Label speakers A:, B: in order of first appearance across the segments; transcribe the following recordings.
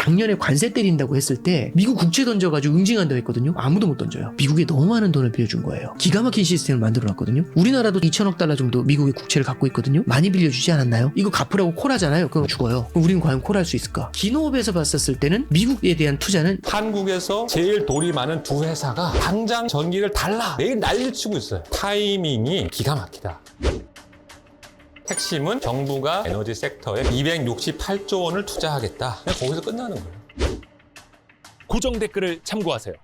A: 작년에 관세 때린다고 했을 때 미국 국채 던져가지고 응징한다고 했거든요. 아무도 못 던져요. 미국에 너무 많은 돈을 빌려준 거예요. 기가 막힌 시스템을 만들어놨거든요. 우리나라도 2천억 달러 정도 미국의 국채를 갖고 있거든요. 많이 빌려주지 않았나요? 이거 갚으라고 콜하잖아요. 그럼 죽어요. 그럼 우리는 과연 콜할 수 있을까? 기노업에서 봤었을 때는 미국에 대한 투자는
B: 한국에서 제일 돈이 많은 두 회사가 당장 전기를 달라 매일 난리치고 있어요. 타이밍이 기가 막히다. 핵심은 정부가 에너지 섹터에 268조 원을 투자하겠다. 그냥 거기서 끝나는 거예요.
C: 고정 댓글을 참고하세요.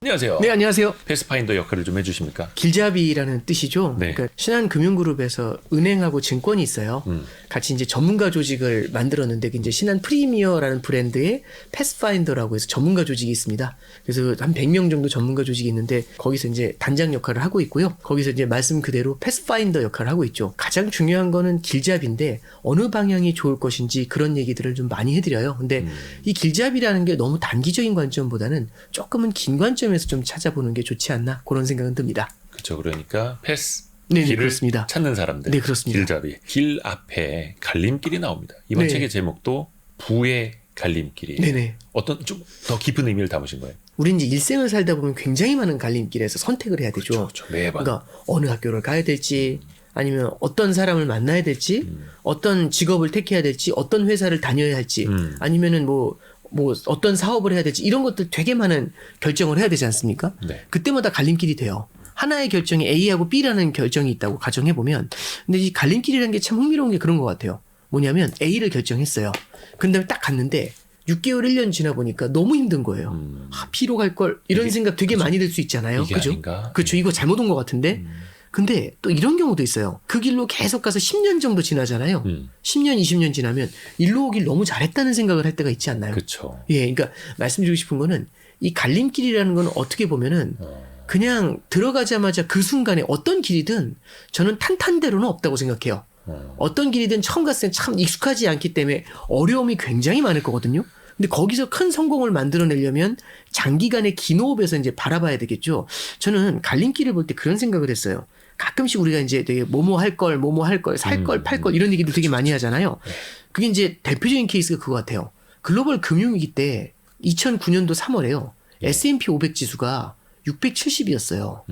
C: 안녕하세요.
A: 네, 안녕하세요.
C: 패스파인더 역할을 좀 해주십니까?
A: 길잡이라는 뜻이죠.
C: 네.
A: 그러니까 신한금융그룹에서 은행하고 증권이 있어요. 같이 이제 전문가 조직을 만들었는데 이제 신한 프리미어라는 브랜드의 패스파인더라고 해서 전문가 조직이 있습니다. 그래서 한 100명 정도 전문가 조직이 있는데 거기서 이제 단장 역할을 하고 있고요. 거기서 이제 말씀 그대로 패스파인더 역할을 하고 있죠. 가장 중요한 거는 길잡이인데 어느 방향이 좋을 것인지 그런 얘기들을 좀 많이 해드려요. 근데 이 길잡이라는 게 너무 단기적인 관점보다는 조금은 긴 관점에서 좀 찾아보는 게 좋지 않나 그런 생각은 듭니다.
C: 그렇죠. 그러니까 패스
A: 네,
C: 길을
A: 그렇습니다.
C: 찾는 사람들.
A: 네, 그렇습니다.
C: 길잡이. 길 앞에 갈림길이 나옵니다. 이번
A: 네.
C: 책의 제목도 부의 갈림길이에요.
A: 네네.
C: 어떤 좀 더 깊은 의미를 담으신 거예요?
A: 우리 이제 일생을 살다 보면 굉장히 많은 갈림길에서 선택을 해야 되죠.
C: 그렇죠. 매번.
A: 그러니까 어느 학교를 가야 될지 아니면 어떤 사람을 만나야 될지 어떤 직업을 택해야 될지 어떤 회사를 다녀야 할지 아니면은 뭐 어떤 사업을 해야 될지 이런 것들 되게 많은 결정을 해야 되지 않습니까?
C: 네.
A: 그때마다 갈림길이 돼요. 하나의 결정이 A하고 B라는 결정이 있다고 가정해보면 근데 이 갈림길이라는 게 참 흥미로운 게 그런 것 같아요. 뭐냐면 A를 결정했어요. 그 다음에 딱 갔는데 6개월, 1년 지나 보니까 너무 힘든 거예요. B로 갈 걸 이런 생각 되게 많이 들 수 있잖아요.
C: 이게
A: 그죠?
C: 아닌가?
A: 그렇죠. 이거 잘못 온 것 같은데 근데 또 이런 경우도 있어요. 그 길로 계속 가서 10년 정도 지나잖아요. 10년, 20년 지나면 일로 오길 너무 잘했다는 생각을 할 때가 있지 않나요?
C: 그렇죠.
A: 예, 그러니까 말씀드리고 싶은 거는 이 갈림길이라는 건 어떻게 보면은 그냥 들어가자마자 그 순간에 어떤 길이든 저는 탄탄대로는 없다고 생각해요. 어떤 길이든 처음 갔을 때 참 익숙하지 않기 때문에 어려움이 굉장히 많을 거거든요. 근데 거기서 큰 성공을 만들어내려면 장기간의 기노업에서 이제 바라봐야 되겠죠. 저는 갈림길을 볼 때 그런 생각을 했어요. 가끔씩 우리가 이제 되게 뭐뭐 할 걸, 살 걸, 팔 걸 이런 얘기도 되게 많이 하잖아요. 그게 이제 대표적인 케이스가 그거 같아요. 글로벌 금융위기 때 2009년도 3월에요. S&P 500 지수가 670이었어요.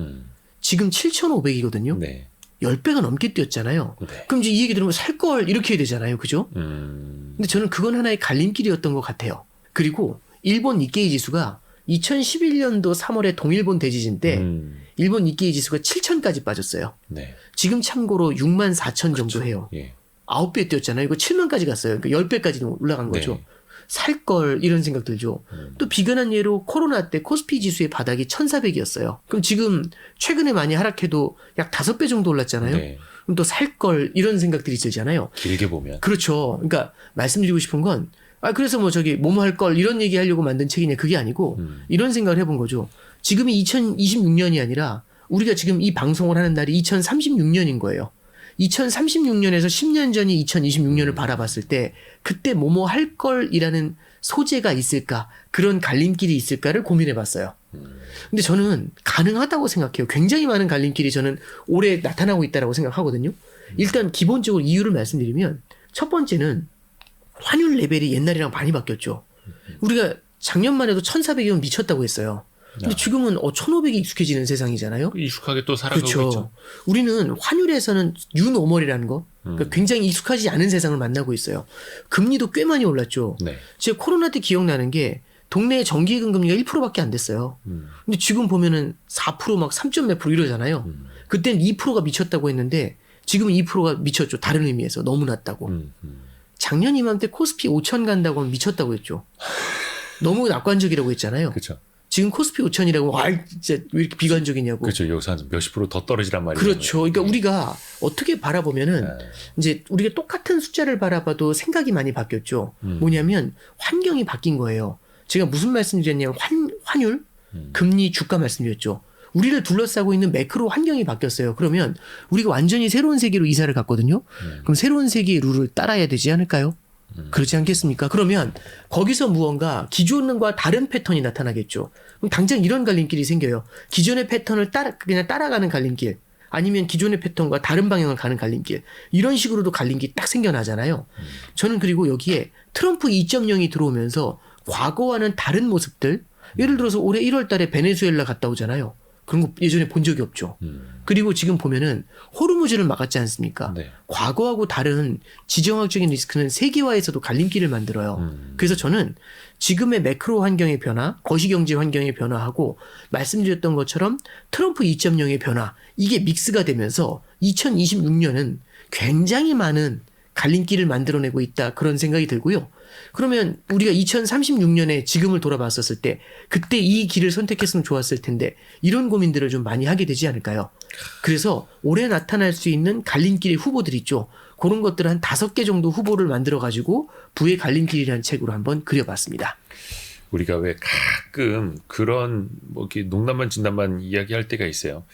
A: 지금 7,500이거든요.
C: 네.
A: 10배가 넘게 뛰었잖아요.
C: 네.
A: 그럼 이제 이 얘기 들으면 살 걸 이렇게 해야 되잖아요. 그죠? 근데 저는 그건 하나의 갈림길이었던 것 같아요. 그리고 일본 니케이 지수가 2011년도 3월에 동일본 대지진 때 일본 니케이 지수가 7,000까지 빠졌어요.
C: 네.
A: 지금 참고로 64,000 정도 해요.
C: 예.
A: 9배 뛰었잖아요. 이거 7만까지 갔어요. 그러니까 10배까지 올라간 거죠.
C: 네.
A: 살 걸 이런 생각 들죠. 또 비근한 예로 코로나 때 코스피 지수의 바닥이 1,400이었어요. 그럼 지금 최근에 많이 하락해도 약 5배 정도 올랐잖아요.
C: 네.
A: 그럼 또 살 걸 이런 생각들이 들잖아요.
C: 길게 보면.
A: 그렇죠. 그러니까 말씀드리고 싶은 건 그래서 뭐 저기 뭐뭐 할 걸 이런 얘기 하려고 만든 책이냐 그게 아니고 이런 생각을 해본 거죠. 지금이 2026년이 아니라 우리가 지금 이 방송을 하는 날이 2036년인 거예요. 2036년에서 10년 전이 2026년을 바라봤을 때 그때 뭐뭐 할 걸이라는 소재가 있을까 그런 갈림길이 있을까를 고민해 봤어요. 근데 저는 가능하다고 생각해요. 굉장히 많은 갈림길이 저는 올해 나타나고 있다고 생각하거든요. 일단 기본적으로 이유를 말씀드리면 첫 번째는 환율 레벨이 옛날이랑 많이 바뀌었죠. 우리가 작년만 해도 1,400이면 미쳤다고 했어요. 근데 지금은 1,500이 익숙해지는 세상이잖아요.
C: 익숙하게 또 살아가고
A: 그렇죠.
C: 있죠.
A: 우리는 환율에서는 뉴노멀이라는 거 그러니까 굉장히 익숙하지 않은 세상을 만나고 있어요. 금리도 꽤 많이 올랐죠.
C: 네.
A: 제가 코로나 때 기억나는 게 동네 정기예금 금리가 1%밖에 안 됐어요. 근데 지금 보면은 4% 막 3점 몇 프로 이러잖아요. 그때는 2%가 미쳤다고 했는데 지금은 2%가 미쳤죠. 다른 의미에서 너무 낮다고. 작년 이맘때 코스피 5천 간다고 하면 미쳤다고 했죠. 너무 낙관적이라고 했잖아요.
C: 그렇죠.
A: 지금 코스피 5천이라고 진짜 왜 이렇게 비관적이냐고.
C: 그렇죠. 여기서 한 몇십 프로 더 떨어지란 말이에요.
A: 그렇죠. 그러니까 우리가 어떻게 바라보면은 이제 우리가 똑같은 숫자를 바라봐도 생각이 많이 바뀌었죠. 뭐냐면 환경이 바뀐 거예요. 제가 무슨 말씀드렸냐면 환율, 금리, 주가 말씀드렸죠. 우리를 둘러싸고 있는 매크로 환경이 바뀌었어요. 그러면 우리가 완전히 새로운 세계로 이사를 갔거든요. 그럼 새로운 세계의 룰을 따라야 되지 않을까요? 그렇지 않겠습니까? 그러면 거기서 무언가 기존과 다른 패턴이 나타나겠죠. 그럼 당장 이런 갈림길이 생겨요. 기존의 패턴을 그냥 따라가는 갈림길. 아니면 기존의 패턴과 다른 방향을 가는 갈림길 이런 식으로도 갈림길이 딱 생겨나잖아요. 저는 그리고 여기에 트럼프 2.0이 들어오면서 과거와는 다른 모습들 예를 들어서 올해 1월 달에 베네수엘라 갔다 오잖아요. 그런 거 예전에 본 적이 없죠. 그리고 지금 보면은 호르무즈를 막았지 않습니까?
C: 네.
A: 과거하고 다른 지정학적인 리스크는 세계화에서도 갈림길을 만들어요. 그래서 저는 지금의 매크로 환경의 변화, 거시경제 환경의 변화하고 말씀드렸던 것처럼 트럼프 2.0의 변화 이게 믹스가 되면서 2026년은 굉장히 많은 갈림길을 만들어내고 있다 그런 생각이 들고요. 그러면 우리가 2036년에 지금을 돌아봤었을 때 그때 이 길을 선택했으면 좋았을 텐데 이런 고민들을 좀 많이 하게 되지 않을까요? 그래서 올해 나타날 수 있는 갈림길의 후보들 있죠. 그런 것들 한 5개 정도 후보를 만들어가지고 부의 갈림길이라는 책으로 한번 그려봤습니다.
C: 우리가 왜 가끔 그런 뭐 이렇게 농담만 진담만 이야기할 때가 있어요.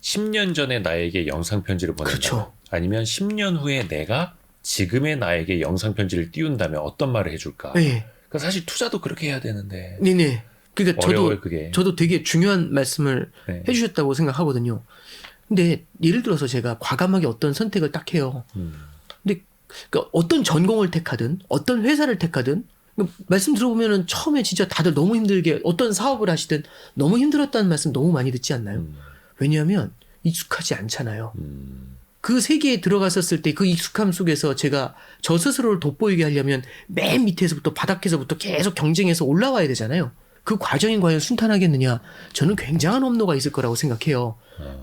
C: 10년 전에 나에게 영상 편지를 보낸다.
A: 그렇죠.
C: 아니면 10년 후에 내가 지금의 나에게 영상 편지를 띄운다면 어떤 말을 해줄까?
A: 네.
C: 그러니까 사실 투자도 그렇게 해야 되는데
A: 네네. 그러니까
C: 어려워요 그게.
A: 저도 되게 중요한 말씀을
C: 네.
A: 해주셨다고 생각하고든요. 근데 예를 들어서 제가 과감하게 어떤 선택을 딱 해요. 근데 그러니까 어떤 전공을 택하든 어떤 회사를 택하든 그러니까 말씀 들어보면은 처음에 진짜 다들 너무 힘들게 어떤 사업을 하시든 너무 힘들었다는 말씀 너무 많이 듣지 않나요? 왜냐하면 익숙하지 않잖아요. 그 세계에 들어갔었을 때 그 익숙함 속에서 제가 저 스스로를 돋보이게 하려면 맨 밑에서부터 바닥에서부터 계속 경쟁해서 올라와야 되잖아요. 그 과정이 과연 순탄하겠느냐? 저는 굉장한 험로가 있을 거라고 생각해요.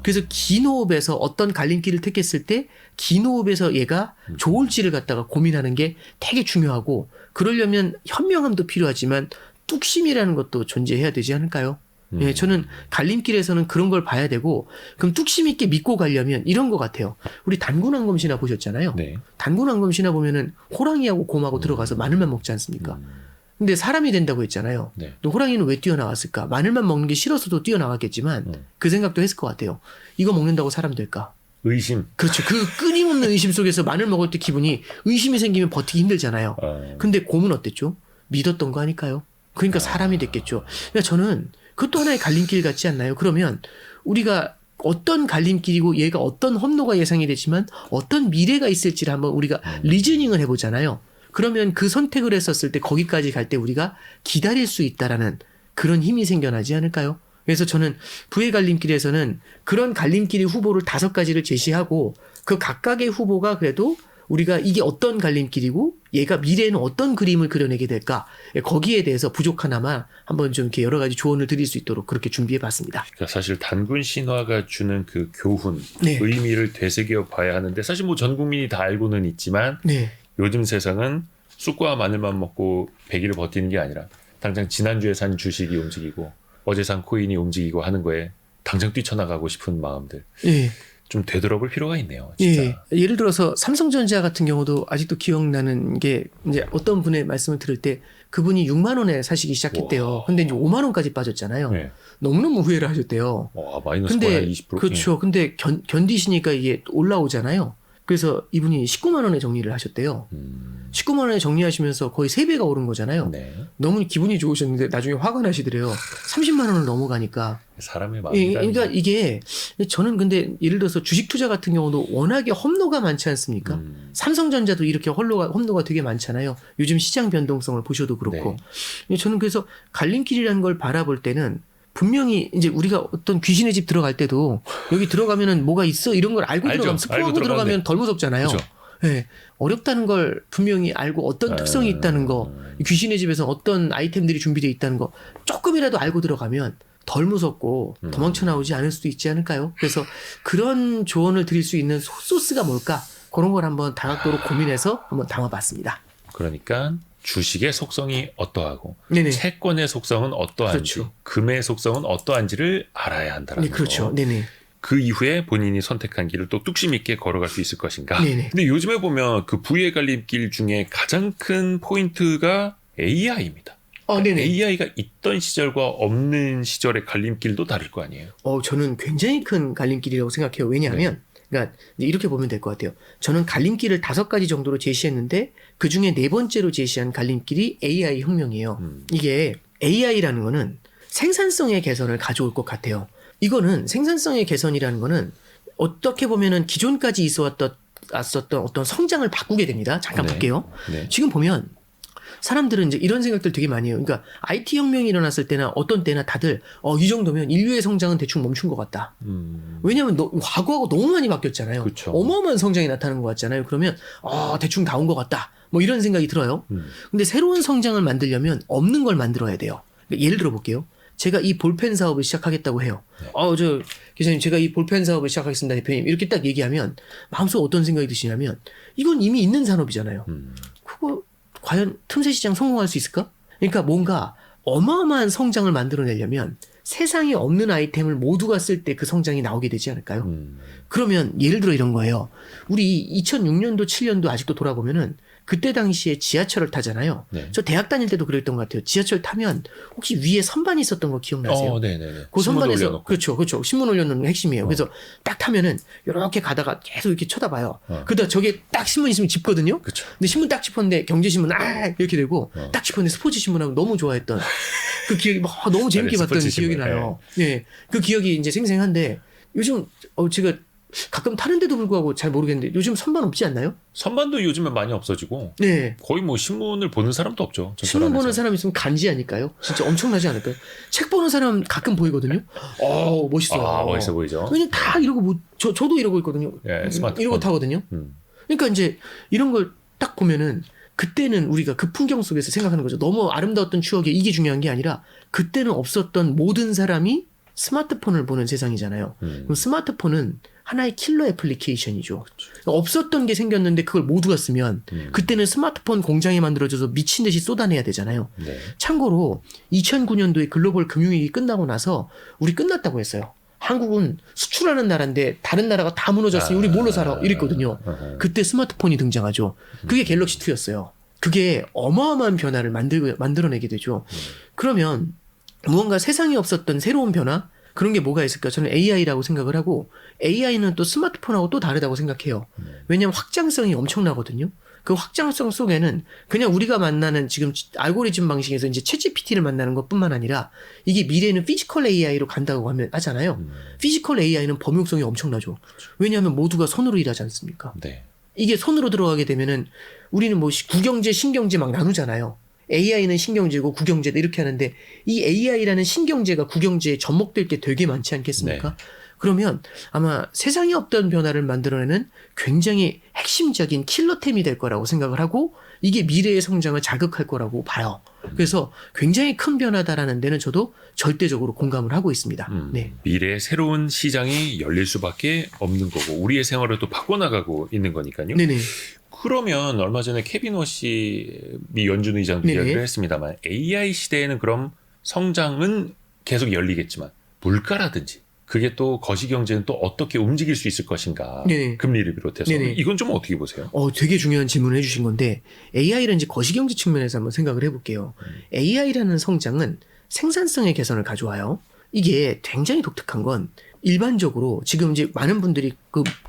A: 그래서 긴 호흡에서 어떤 갈림길을 택했을 때 긴 호흡에서 얘가 좋을지를 갖다가 고민하는 게 되게 중요하고 그러려면 현명함도 필요하지만 뚝심이라는 것도 존재해야 되지 않을까요? 예, 저는 갈림길에서는 그런 걸 봐야 되고 그럼 뚝심 있게 믿고 가려면 이런 것 같아요. 우리 단군왕검 신화 보셨잖아요.
C: 네.
A: 단군왕검 신화 보면은 호랑이하고 곰하고 들어가서 마늘만 먹지 않습니까? 근데 사람이 된다고 했잖아요.
C: 네.
A: 근데 호랑이는 왜 뛰어나왔을까? 마늘만 먹는 게 싫어서도 뛰어나왔겠지만 그 생각도 했을 것 같아요. 이거 먹는다고 사람 될까?
C: 의심.
A: 그렇죠. 그 끊임없는 의심 속에서 마늘 먹을 때 기분이 의심이 생기면 버티기 힘들잖아요. 근데 곰은 어땠죠? 믿었던 거 아닐까요? 그러니까 사람이 됐겠죠. 그러니까 저는 그것도 하나의 갈림길 같지 않나요? 그러면 우리가 어떤 갈림길이고 얘가 어떤 험로가 예상이 되지만 어떤 미래가 있을지를 한번 우리가 리즈닝을 해보잖아요. 그러면 그 선택을 했었을 때 거기까지 갈 때 우리가 기다릴 수 있다라는 그런 힘이 생겨나지 않을까요? 그래서 저는 부의 갈림길에서는 그런 갈림길의 후보를 5가지를 제시하고 그 각각의 후보가 그래도 우리가 이게 어떤 갈림길이고 얘가 미래에는 어떤 그림을 그려내게 될까 거기에 대해서 부족하나마 한번 좀 이렇게 여러 가지 조언을 드릴 수 있도록 그렇게 준비해 봤습니다.
C: 그러니까 사실 단군 신화가 주는 그 교훈,
A: 네.
C: 의미를 되새겨 봐야 하는데 사실 뭐 전 국민이 다 알고는 있지만
A: 네.
C: 요즘 세상은 쑥과 마늘만 먹고 100일을 버티는 게 아니라 당장 지난주에 산 주식이 움직이고 어제 산 코인이 움직이고 하는 거에 당장 뛰쳐나가고 싶은 마음들.
A: 네.
C: 좀 되돌아볼 필요가 있네요. 진짜.
A: 예. 예를 들어서 삼성전자 같은 경우도 아직도 기억나는 게 이제 어떤 분의 말씀을 들을 때 그분이 6만 원에 사시기 시작했대요.
C: 와.
A: 근데 이제 5만 원까지 빠졌잖아요.
C: 네.
A: 너무너무 후회를 하셨대요.
C: 와, 마이너스 거의 한 20%.
A: 그렇죠. 근데 견디시니까 이게 올라오잖아요. 그래서 이분이 19만 원에 정리를 하셨대요. 19만 원에 정리하시면서 거의 3배가 오른 거잖아요.
C: 네.
A: 너무 기분이 좋으셨는데 나중에 화가 나시더래요. 30만 원을 넘어가니까.
C: 사람의 마음이.
A: 예, 그러니까 이게 저는 근데 예를 들어서 주식 투자 같은 경우도 워낙에 험로가 많지 않습니까? 삼성전자도 이렇게 험로가 되게 많잖아요. 요즘 시장 변동성을 보셔도 그렇고. 저는 그래서 갈림길이라는 걸 바라볼 때는 분명히 이제 우리가 어떤 귀신의 집 들어갈 때도 여기 들어가면은 뭐가 있어 이런 걸 알고
C: 알죠.
A: 들어가면 스포하고
C: 알고
A: 들어가면 덜 무섭잖아요.
C: 그죠.
A: 예. 어렵다는 걸 분명히 알고 어떤 특성이 있다는 거, 귀신의 집에서 어떤 아이템들이 준비되어 있다는 거 조금이라도 알고 들어가면 덜 무섭고 도망쳐 나오지 않을 수도 있지 않을까요? 그래서 그런 조언을 드릴 수 있는 소스가 뭘까? 그런 걸 한번 다각도로 고민해서 한번 담아봤습니다.
C: 그러니까 주식의 속성이 어떠하고
A: 네네.
C: 채권의 속성은 어떠한지
A: 그렇죠.
C: 금의 속성은 어떠한지를 알아야 한다는
A: 네, 그렇죠.
C: 거.
A: 네네.
C: 그 이후에 본인이 선택한 길을 또 뚝심 있게 걸어갈 수 있을 것인가.
A: 네네.
C: 근데 요즘에 보면 그 부의 갈림길 중에 가장 큰 포인트가 AI입니다.
A: 네네.
C: AI가 있던 시절과 없는 시절의 갈림길도 다를 거 아니에요.
A: 저는 굉장히 큰 갈림길이라고 생각해요. 왜냐하면, 그러니까 이렇게 보면 될 것 같아요. 저는 갈림길을 5가지 정도로 제시했는데 그 중에 4번째로 제시한 갈림길이 AI 혁명이에요. 이게 AI라는 거는 생산성의 개선을 가져올 것 같아요. 이거는 생산성의 개선이라는 거는 어떻게 보면은 기존까지 있어왔던 어떤 성장을 바꾸게 됩니다. 잠깐
C: 네.
A: 볼게요.
C: 네.
A: 지금 보면 사람들은 이제 이런 생각들 되게 많이 해요. 그러니까 IT 혁명이 일어났을 때나 어떤 때나 다들 이 정도면 인류의 성장은 대충 멈춘 것 같다. 왜냐하면 과거하고 너무 많이 바뀌었잖아요.
C: 그쵸.
A: 어마어마한 성장이 나타나는 것 같잖아요. 그러면 대충 다 온 것 같다. 뭐 이런 생각이 들어요. 근데 새로운 성장을 만들려면 없는 걸 만들어야 돼요. 그러니까 예를 들어 볼게요. 제가 이 볼펜 사업을 시작하겠다고 해요. 저 기자님 제가 이 볼펜 사업을 시작하겠습니다 대표님 이렇게 딱 얘기하면 마음속에 어떤 생각이 드시냐면 이건 이미 있는 산업이잖아요. 그거 과연 틈새 시장 성공할 수 있을까? 그러니까 뭔가 어마어마한 성장을 만들어내려면 세상에 없는 아이템을 모두가 쓸 때 그 성장이 나오게 되지 않을까요? 그러면 예를 들어 이런 거예요. 우리 2006년도 7년도 아직도 돌아보면은 그때 당시에 지하철을 타잖아요.
C: 네.
A: 저 대학 다닐 때도 그랬던 것 같아요. 지하철 타면 혹시 위에 선반이 있었던 거 기억나세요?
C: 네네네.
A: 그
C: 신문
A: 선반에서
C: 올려놓고.
A: 그렇죠. 신문 올려놓는 게 핵심이에요. 그래서 딱 타면은 이렇게 가다가 계속 이렇게 쳐다봐요. 그러다 저게 딱 신문 있으면 짚거든요.
C: 그쵸.
A: 근데 신문 딱 짚었는데 경제신문 이렇게 되고 딱 짚었는데 스포츠 신문하고 너무 좋아했던 그 기억이 막 너무 재밌게
C: 네,
A: 봤던
C: 스포츠
A: 기억이
C: 신문,
A: 나요. 네, 그 기억이 이제 생생한데 요즘 제가 가끔 타는데도 불구하고 잘 모르겠는데 요즘 선반 없지 않나요?
C: 선반도 요즘은 많이 없어지고
A: 네.
C: 거의 뭐 신문을 보는 사람도 없죠. 전철
A: 신문 보는
C: 안에서.
A: 사람 있으면 간지 아닐까요? 진짜 엄청나지 않을까요? 책 보는 사람 가끔 보이거든요. 멋있어.
C: 멋있어 보이죠.
A: 왜냐면 다 이러고 저도 이러고 있거든요.
C: 예, 스마트폰.
A: 이러고 타거든요.
C: 음.
A: 그러니까 이제 이런 걸 딱 보면은 그때는 우리가 그 풍경 속에서 생각하는 거죠. 너무 아름다웠던 추억에 이게 중요한 게 아니라 그때는 없었던 모든 사람이 스마트폰을 보는 세상이잖아요. 그럼 스마트폰은 하나의 킬러 애플리케이션이죠. 없었던 게 생겼는데 그걸 모두가 쓰면 그때는 스마트폰 공장이 만들어져서 미친 듯이 쏟아내야 되잖아요.
C: 네.
A: 참고로 2009년도에 글로벌 금융위기 끝나고 나서 우리 끝났다고 했어요. 한국은 수출하는 나라인데 다른 나라가 다 무너졌으니 우리 뭘로 살아? 이랬거든요. 그때 스마트폰이 등장하죠. 그게 갤럭시2였어요. 그게 어마어마한 변화를 만들어내게 되죠. 그러면 무언가 세상에 없었던 새로운 변화? 그런 게 뭐가 있을까? 저는 AI라고 생각을 하고 AI는 또 스마트폰하고 또 다르다고 생각해요. 왜냐하면 확장성이 엄청나거든요. 그 확장성 속에는 그냥 우리가 만나는 지금 알고리즘 방식에서 이제 챗GPT를 만나는 것뿐만 아니라 이게 미래에는 피지컬 AI로 간다고 하잖아요. 피지컬 AI는 범용성이 엄청나죠. 왜냐하면 모두가 손으로 일하지 않습니까?
C: 네.
A: 이게 손으로 들어가게 되면은 우리는 뭐 구경제, 신경제 막 나누잖아요. AI는 신경제고 구경제다 이렇게 하는데 이 AI라는 신경제가 구경제에 접목될 게 되게 많지 않겠습니까?
C: 네.
A: 그러면 아마 세상에 없던 변화를 만들어내는 굉장히 핵심적인 킬러템이 될 거라고 생각을 하고 이게 미래의 성장을 자극할 거라고 봐요. 그래서 굉장히 큰 변화다라는 데는 저도 절대적으로 공감을 하고 있습니다. 네.
C: 미래의 새로운 시장이 열릴 수밖에 없는 거고 우리의 생활을 또 바꿔나가고 있는 거니까요.
A: 네네.
C: 그러면 얼마 전에 케빈 워시 미 연준 의장도
A: 네네.
C: 이야기를 했습니다만 AI 시대에는 그럼 성장은 계속 열리겠지만 물가라든지 그게 또 거시경제는 또 어떻게 움직일 수 있을 것인가.
A: 네네.
C: 금리를 비롯해서.
A: 네네.
C: 이건 좀 어떻게 보세요?
A: 되게 중요한 질문을 해주신 건데 AI를 이제 거시경제 측면에서 한번 생각을 해볼게요. AI라는 성장은 생산성의 개선을 가져와요. 이게 굉장히 독특한 건 일반적으로 지금 이제 많은 분들이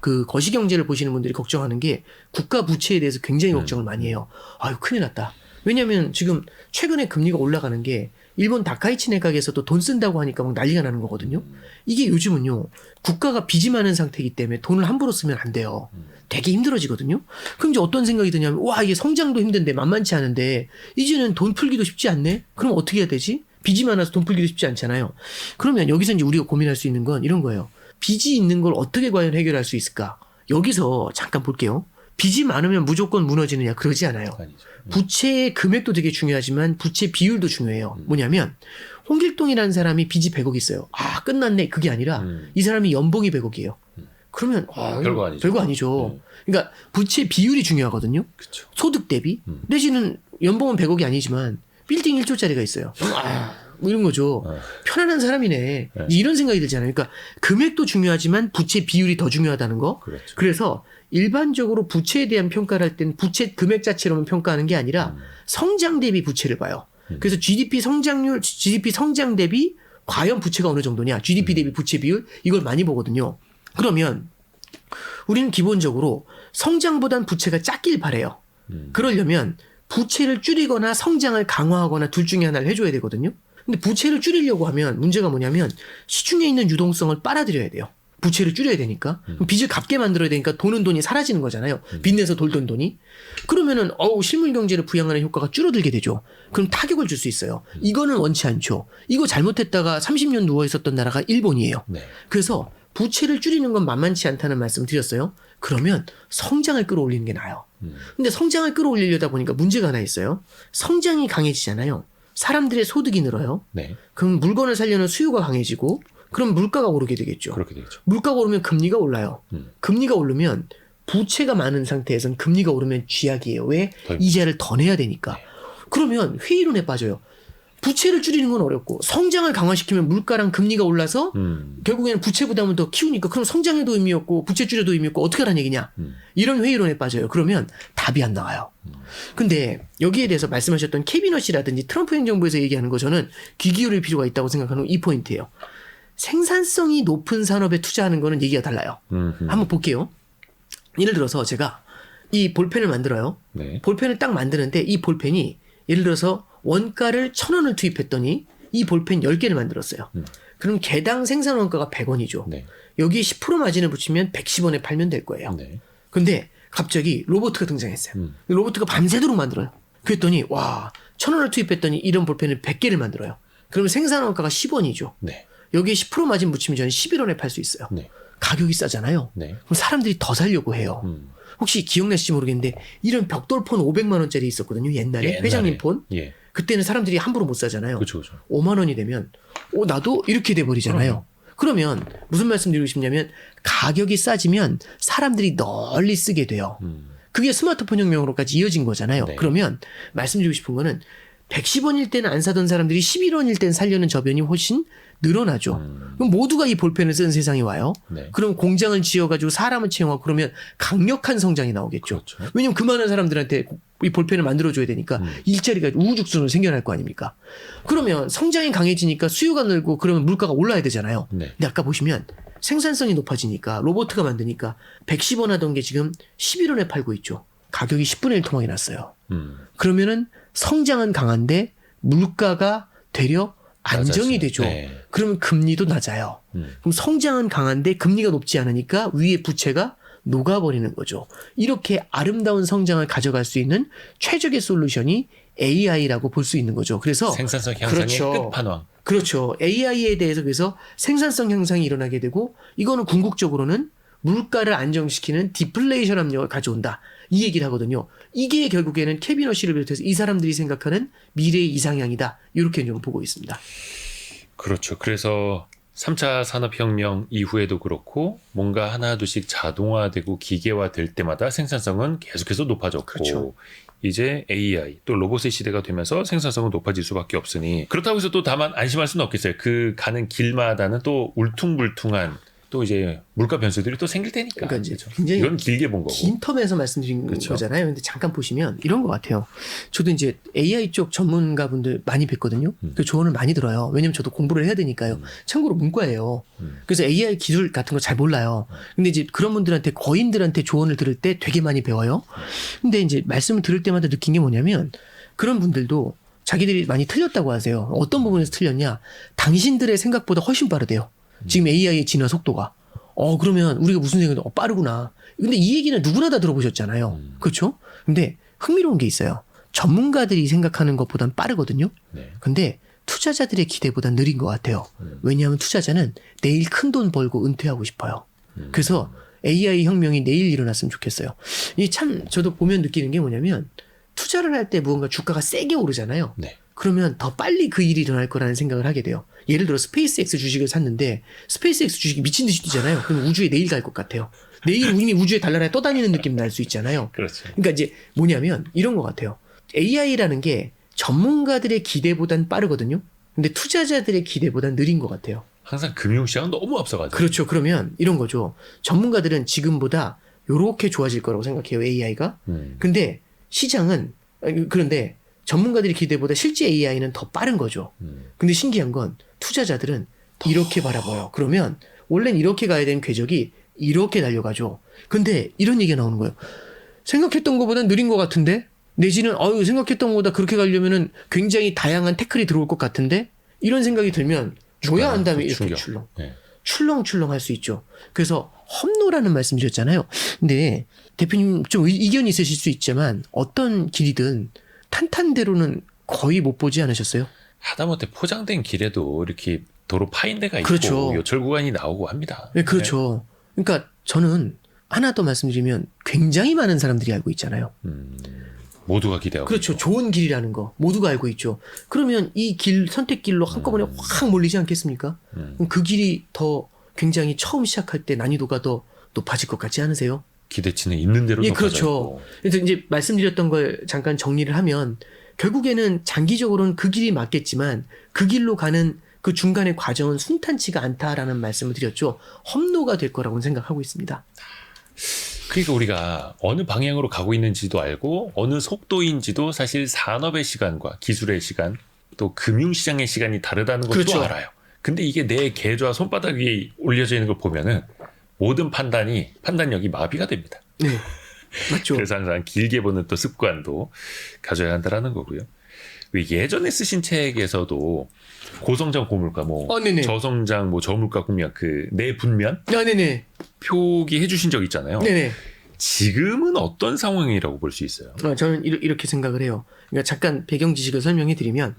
A: 그 거시경제를 보시는 분들이 걱정하는 게 국가 부채에 대해서 굉장히 걱정을 많이 해요. 아유 큰일 났다. 왜냐하면 지금 최근에 금리가 올라가는 게 일본 다카이치 내각에서도 돈 쓴다고 하니까 막 난리가 나는 거거든요. 이게 요즘은요 국가가 빚이 많은 상태이기 때문에 돈을 함부로 쓰면 안 돼요. 되게 힘들어지거든요. 그럼 이제 어떤 생각이 드냐면 와 이게 성장도 힘든데 만만치 않은데 이제는 돈 풀기도 쉽지 않네. 그럼 어떻게 해야 되지? 빚이 많아서 돈 풀기도 쉽지 않잖아요. 그러면 여기서 이제 우리가 고민할 수 있는 건 이런 거예요. 빚이 있는 걸 어떻게 과연 해결할 수 있을까? 여기서 잠깐 볼게요. 빚이 많으면 무조건 무너지느냐? 그러지 않아요.
C: 아니죠.
A: 부채의 금액도 되게 중요하지만 부채 비율도 중요해요. 뭐냐면 홍길동이라는 사람이 빚이 100억 있어요. 아 끝났네. 그게 아니라 이 사람이 연봉이 100억이에요. 그러면
C: 별거 아니죠.
A: 별거 아니죠. 그러니까 부채 비율이 중요하거든요.
C: 그렇죠.
A: 소득 대비. 내지는 연봉은 100억이 아니지만 빌딩 1조짜리가 있어요. 뭐 이런 거죠. 편안한 사람이네. 이런 생각이 들잖아요. 그러니까 금액도 중요하지만 부채 비율이 더 중요하다는 거.
C: 그렇죠.
A: 그래서 일반적으로 부채에 대한 평가를 할 때는 부채 금액 자체로만 평가하는 게 아니라 성장 대비 부채를 봐요. 그래서 GDP 성장률, GDP 성장 대비 과연 부채가 어느 정도냐. GDP 대비 부채 비율 이걸 많이 보거든요. 그러면 우리는 기본적으로 성장보단 부채가 작길 바래요. 그러려면 부채를 줄이거나 성장을 강화하거나 둘 중에 하나를 해줘야 되거든요. 근데 부채를 줄이려고 하면 문제가 뭐냐면 시중에 있는 유동성을 빨아들여야 돼요. 부채를 줄여야 되니까. 그럼 빚을 갚게 만들어야 되니까 돈은 돈이 사라지는 거잖아요. 빚내서 돌던 돈이. 그러면은 실물 경제를 부양하는 효과가 줄어들게 되죠. 그럼 타격을 줄 수 있어요. 이거는 원치 않죠. 이거 잘못했다가 30년 누워 있었던 나라가 일본이에요.
C: 네.
A: 그래서 부채를 줄이는 건 만만치 않다는 말씀 드렸어요. 그러면 성장을 끌어올리는 게 나아요. 근데 성장을 끌어올리려다 보니까 문제가 하나 있어요. 성장이 강해지잖아요. 사람들의 소득이 늘어요.
C: 네.
A: 그럼 물건을 살려는 수요가 강해지고 그럼 물가가 오르게 되겠죠.
C: 그렇게 되겠죠.
A: 물가가 오르면 금리가 올라요. 금리가 오르면 부채가 많은 상태에서는 금리가 오르면 쥐약이에요. 왜?
C: 더
A: 이자를 더 내야 되니까.
C: 네.
A: 그러면 회의론에 빠져요. 부채를 줄이는 건 어렵고 성장을 강화시키면 물가랑 금리가 올라서 결국에는 부채 부담을 더 키우니까 그럼 성장해도 의미 없고 부채 줄여도 의미 없고 어떻게 하라는 얘기냐. 이런 회의론에 빠져요. 그러면 답이 안 나와요. 근데 여기에 대해서 말씀하셨던 캐비넛이라든지 트럼프 행정부에서 얘기하는 거 저는 귀 기울일 필요가 있다고 생각하는 이 포인트예요. 생산성이 높은 산업에 투자하는 거는 얘기가 달라요. 한번 볼게요. 예를 들어서 제가 이 볼펜을 만들어요.
C: 네.
A: 볼펜을 딱 만드는데 이 볼펜이 예를 들어서 원가를 1,000원을 투입했더니 이 볼펜 10개를 만들었어요. 그럼 개당 생산 원가가 100원이죠.
C: 네.
A: 여기에 10% 마진을 붙이면 110원에 팔면 될 거예요.
C: 네.
A: 근데 갑자기 로봇가 등장했어요. 로봇가 밤새도록 만들어요. 그랬더니 와 1,000원을 투입했더니 이런 볼펜을 100개를 만들어요. 그러면 생산 원가가 10원이죠.
C: 네.
A: 여기에 10% 마진 붙이면 저는 11원에 팔 수 있어요.
C: 네.
A: 가격이 싸잖아요.
C: 네.
A: 그럼 사람들이 더 사려고 해요. 혹시 기억나실지 모르겠는데 이런 벽돌 폰 500만 원짜리 있었거든요. 옛날에 회장님 폰.
C: 예.
A: 그때는 사람들이 함부로 못 사잖아요.
C: 그렇죠.
A: 5만 원이 되면 나도 이렇게 돼버리잖아요. 그러면 무슨 말씀 드리고 싶냐면 가격이 싸지면 사람들이 널리 쓰게 돼요. 그게 스마트폰 혁명으로까지 이어진 거잖아요.
C: 네.
A: 그러면 말씀드리고 싶은 거는 110원일 때는 안 사던 사람들이 11원일 땐 살려는 저변이 훨씬 늘어나죠. 그럼 모두가 이 볼펜을 쓰는 세상이 와요.
C: 네.
A: 그럼 공장을 지어가지고 사람을 채용하고 그러면 강력한 성장이 나오겠죠.
C: 그렇죠.
A: 왜냐면 그 많은 사람들한테 이 볼펜을 만들어줘야 되니까 일자리가 우후죽순으로 생겨날 거 아닙니까? 그러면 성장이 강해지니까 수요가 늘고 그러면 물가가 올라야 되잖아요.
C: 네.
A: 근데 아까 보시면 생산성이 높아지니까 로봇가 만드니까 110원 하던 게 지금 11원에 팔고 있죠. 가격이 10분의 1 토막이 났어요. 그러면은 성장은 강한데 물가가 되려 안정이
C: 낮아지네.
A: 되죠.
C: 네.
A: 그러면 금리도 낮아요. 그럼 성장은 강한데 금리가 높지 않으니까 위에 부채가 녹아버리는 거죠. 이렇게 아름다운 성장을 가져갈 수 있는 최적의 솔루션이 AI라고 볼 수 있는 거죠. 그래서
C: 생산성 향상의
A: 그렇죠.
C: 끝판왕.
A: 그렇죠. AI에 대해서 그래서 생산성 향상이 일어나게 되고 이거는 궁극적으로는 물가를 안정시키는 디플레이션 압력을 가져온다. 이 얘기를 하거든요. 이게 결국에는 캐비너시를 비롯해서 이 사람들이 생각하는 미래의 이상향이다. 이렇게 좀 보고 있습니다.
C: 그렇죠. 그래서 3차 산업혁명 이후에도 그렇고 뭔가 하나둘씩 자동화되고 기계화될 때마다 생산성은 계속해서 높아졌고
A: 그렇죠.
C: 이제 AI 또 로봇의 시대가 되면서 생산성은 높아질 수밖에 없으니 그렇다고 해서 또 다만 안심할 수는 없겠어요. 그 가는 길마다는 또 울퉁불퉁한 또 이제 물가 변수들이 또 생길 테니까.
A: 그러니까 이제
C: 그렇죠.
A: 굉장히
C: 이건 길게 본 거고.
A: 긴 텀에서 말씀드린
C: 그렇죠.
A: 거잖아요. 근데 잠깐 보시면 이런 것 같아요. 저도 이제 AI 쪽 전문가분들 많이 뵀거든요. 그 조언을 많이 들어요. 왜냐면 저도 공부를 해야 되니까요. 참고로 문과예요. 그래서 AI 기술 같은 거 잘 몰라요. 근데 이제 그런 분들한테 거인들한테 조언을 들을 때 되게 많이 배워요. 근데 이제 말씀을 들을 때마다 느낀 게 뭐냐면 그런 분들도 자기들이 많이 틀렸다고 하세요. 어떤 부분에서 틀렸냐? 당신들의 생각보다 훨씬 빠르대요. 지금 AI의 진화 속도가. 그러면 우리가 무슨 생각이 빠르구나. 근데 이 얘기는 누구나 다 들어보셨잖아요. 그렇죠? 근데 흥미로운 게 있어요. 전문가들이 생각하는 것보단 빠르거든요.
C: 네.
A: 근데 투자자들의 기대보단 느린 것 같아요. 왜냐하면 투자자는 내일 큰 돈 벌고 은퇴하고 싶어요. 그래서 AI 혁명이 내일 일어났으면 좋겠어요. 이 참 저도 보면 느끼는 게 뭐냐면 투자를 할 때 무언가 주가가 세게 오르잖아요.
C: 네.
A: 그러면 더 빨리 그 일이 일어날 거라는 생각을 하게 돼요. 예를 들어 스페이스X 주식을 샀는데 스페이스X 주식이 미친 듯이 뛰잖아요. 그럼 우주에 내일 갈 것 같아요. 내일 이미 우주에 달나라에 떠다니는 느낌 날 수 있잖아요.
C: 그렇죠.
A: 그러니까 이제 뭐냐면 이런 것 같아요. AI라는 게 전문가들의 기대보단 빠르거든요. 근데 투자자들의 기대보단 느린 것 같아요.
C: 항상 금융시장은 너무 앞서가죠.
A: 그렇죠. 그러면 이런 거죠. 전문가들은 지금보다 요렇게 좋아질 거라고 생각해요. AI가. 근데 시장은 그런데 전문가들의 기대보다 실제 AI는 더 빠른 거죠. 근데 신기한 건 투자자들은 이렇게 바라봐요. 그러면 원래는 이렇게 가야 되는 궤적이 이렇게 달려가죠. 근데 이런 얘기가 나오는 거예요. 생각했던 것보다 느린 것 같은데 내지는 생각했던 것보다 그렇게 가려면은 굉장히 다양한 태클이 들어올 것 같은데 이런 생각이 들면 줘야 한 다음에 이렇게
C: 충격.
A: 출렁.
C: 네.
A: 출렁출렁 할 수 있죠. 그래서 험로라는 말씀 드렸잖아요. 근데 대표님 좀 이견이 있으실 수 있지만 어떤 길이든 탄탄대로는 거의 못 보지 않으셨어요?
C: 하다못해 포장된 길에도 이렇게 도로 파인 데가 있고
A: 그렇죠.
C: 요철 구간이 나오고 합니다.
A: 네, 그렇죠. 그러니까 저는 하나 더 말씀드리면 굉장히 많은 사람들이 알고 있잖아요.
C: 모두가 기대하고
A: 그렇죠.
C: 있고.
A: 좋은 길이라는 거 모두가 알고 있죠. 그러면 이 길 선택길로 한꺼번에 확 몰리지 않겠습니까? 그럼 그 길이 더 굉장히 처음 시작할 때 난이도가 더 높아질 것 같지 않으세요?
C: 기대치는 있는 대로
A: 예,
C: 높아져
A: 그렇죠.
C: 있고.
A: 그래서 이제 말씀드렸던 걸 잠깐 정리를 하면 결국에는 장기적으로는 그 길이 맞겠지만 그 길로 가는 그 중간의 과정은 순탄치가 않다라는 말씀을 드렸죠. 험로가 될 거라고 생각하고 있습니다.
C: 그러니까 우리가 어느 방향으로 가고 있는지도 알고 어느 속도인지도 사실 산업의 시간과 기술의 시간 또 금융시장의 시간이 다르다는 것도
A: 그렇죠.
C: 알아요. 근데 이게 내 계좌 손바닥 위에 올려져 있는 걸 보면은 모든 판단력이 마비가 됩니다.
A: 네, 맞죠.
C: 그래서 항상 길게 보는 또 습관도 가져야 한다라는 거고요. 왜 예전에 쓰신 책에서도 고성장 고물가
A: 네네.
C: 저성장 저물가 국면 그 내분면
A: 네네.
C: 표기 해주신 적 있잖아요.
A: 네네.
C: 지금은 어떤 상황이라고 볼 수 있어요?
A: 저는 이렇게 생각을 해요. 그러니까 잠깐 배경 지식을 설명해 드리면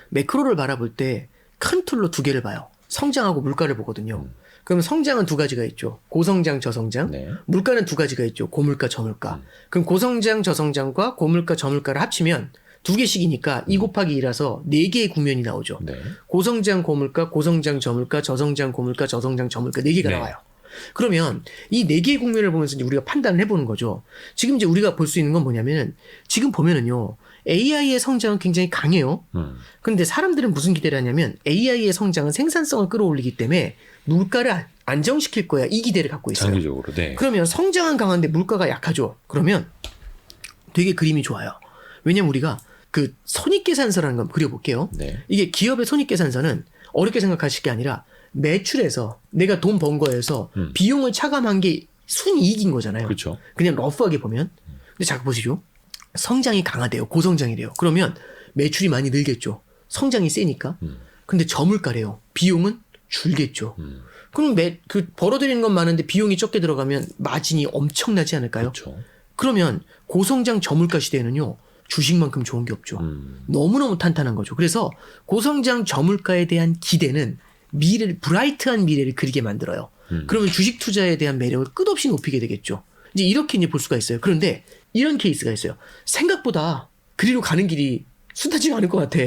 A: 매크로를 바라볼 때 큰 틀로 두 개를 봐요. 성장하고 물가를 보거든요. 그럼 성장은 두 가지가 있죠. 고성장, 저성장.
C: 네.
A: 물가는 두 가지가 있죠. 고물가, 저물가. 그럼 고성장, 저성장과 고물가, 저물가를 합치면 두 개씩이니까 2 곱하기 2라서 4개의 국면이 나오죠.
C: 네.
A: 고성장, 고물가, 고성장, 저물가, 저성장, 고물가, 저성장, 저물가 4개가
C: 네.
A: 나와요. 그러면 이 4개의 국면을 보면서 이제 우리가 판단을 해보는 거죠. 지금 이제 우리가 볼 수 있는 건 뭐냐면은 지금 보면은요. AI의 성장은 굉장히 강해요. 그런데 사람들은 무슨 기대를 하냐면 AI의 성장은 생산성을 끌어올리기 때문에 물가를 안정시킬 거야. 이 기대를 갖고 있어요.
C: 장기적으로. 네.
A: 그러면 성장은 강한데 물가가 약하죠. 그러면 되게 그림이 좋아요. 왜냐면 우리가 그 손익계산서라는 걸 그려볼게요.
C: 네.
A: 이게 기업의 손익계산서는 어렵게 생각하실 게 아니라 매출에서 내가 돈 번 거에서 비용을 차감한 게 순이익인 거잖아요.
C: 그렇죠.
A: 그냥 러프하게 보면. 근데 잠깐 보시죠. 성장이 강하대요. 고성장이래요. 그러면 매출이 많이 늘겠죠. 성장이 세니까. 근데 저물가래요. 비용은 줄겠죠. 그럼 벌어들이는 건 많은데 비용이 적게 들어가면 마진이 엄청나지 않을까요?
C: 그렇죠.
A: 그러면 고성장 저물가 시대에는요. 주식만큼 좋은 게 없죠. 너무너무 탄탄한 거죠. 그래서 고성장 저물가에 대한 기대는 브라이트한 미래를 그리게 만들어요. 그러면 주식 투자에 대한 매력을 끝없이 높이게 되겠죠. 이제 이렇게 이제 볼 수가 있어요. 그런데 이런 케이스가 있어요. 생각보다 그리로 가는 길이 순탄치가 않을 것 같아.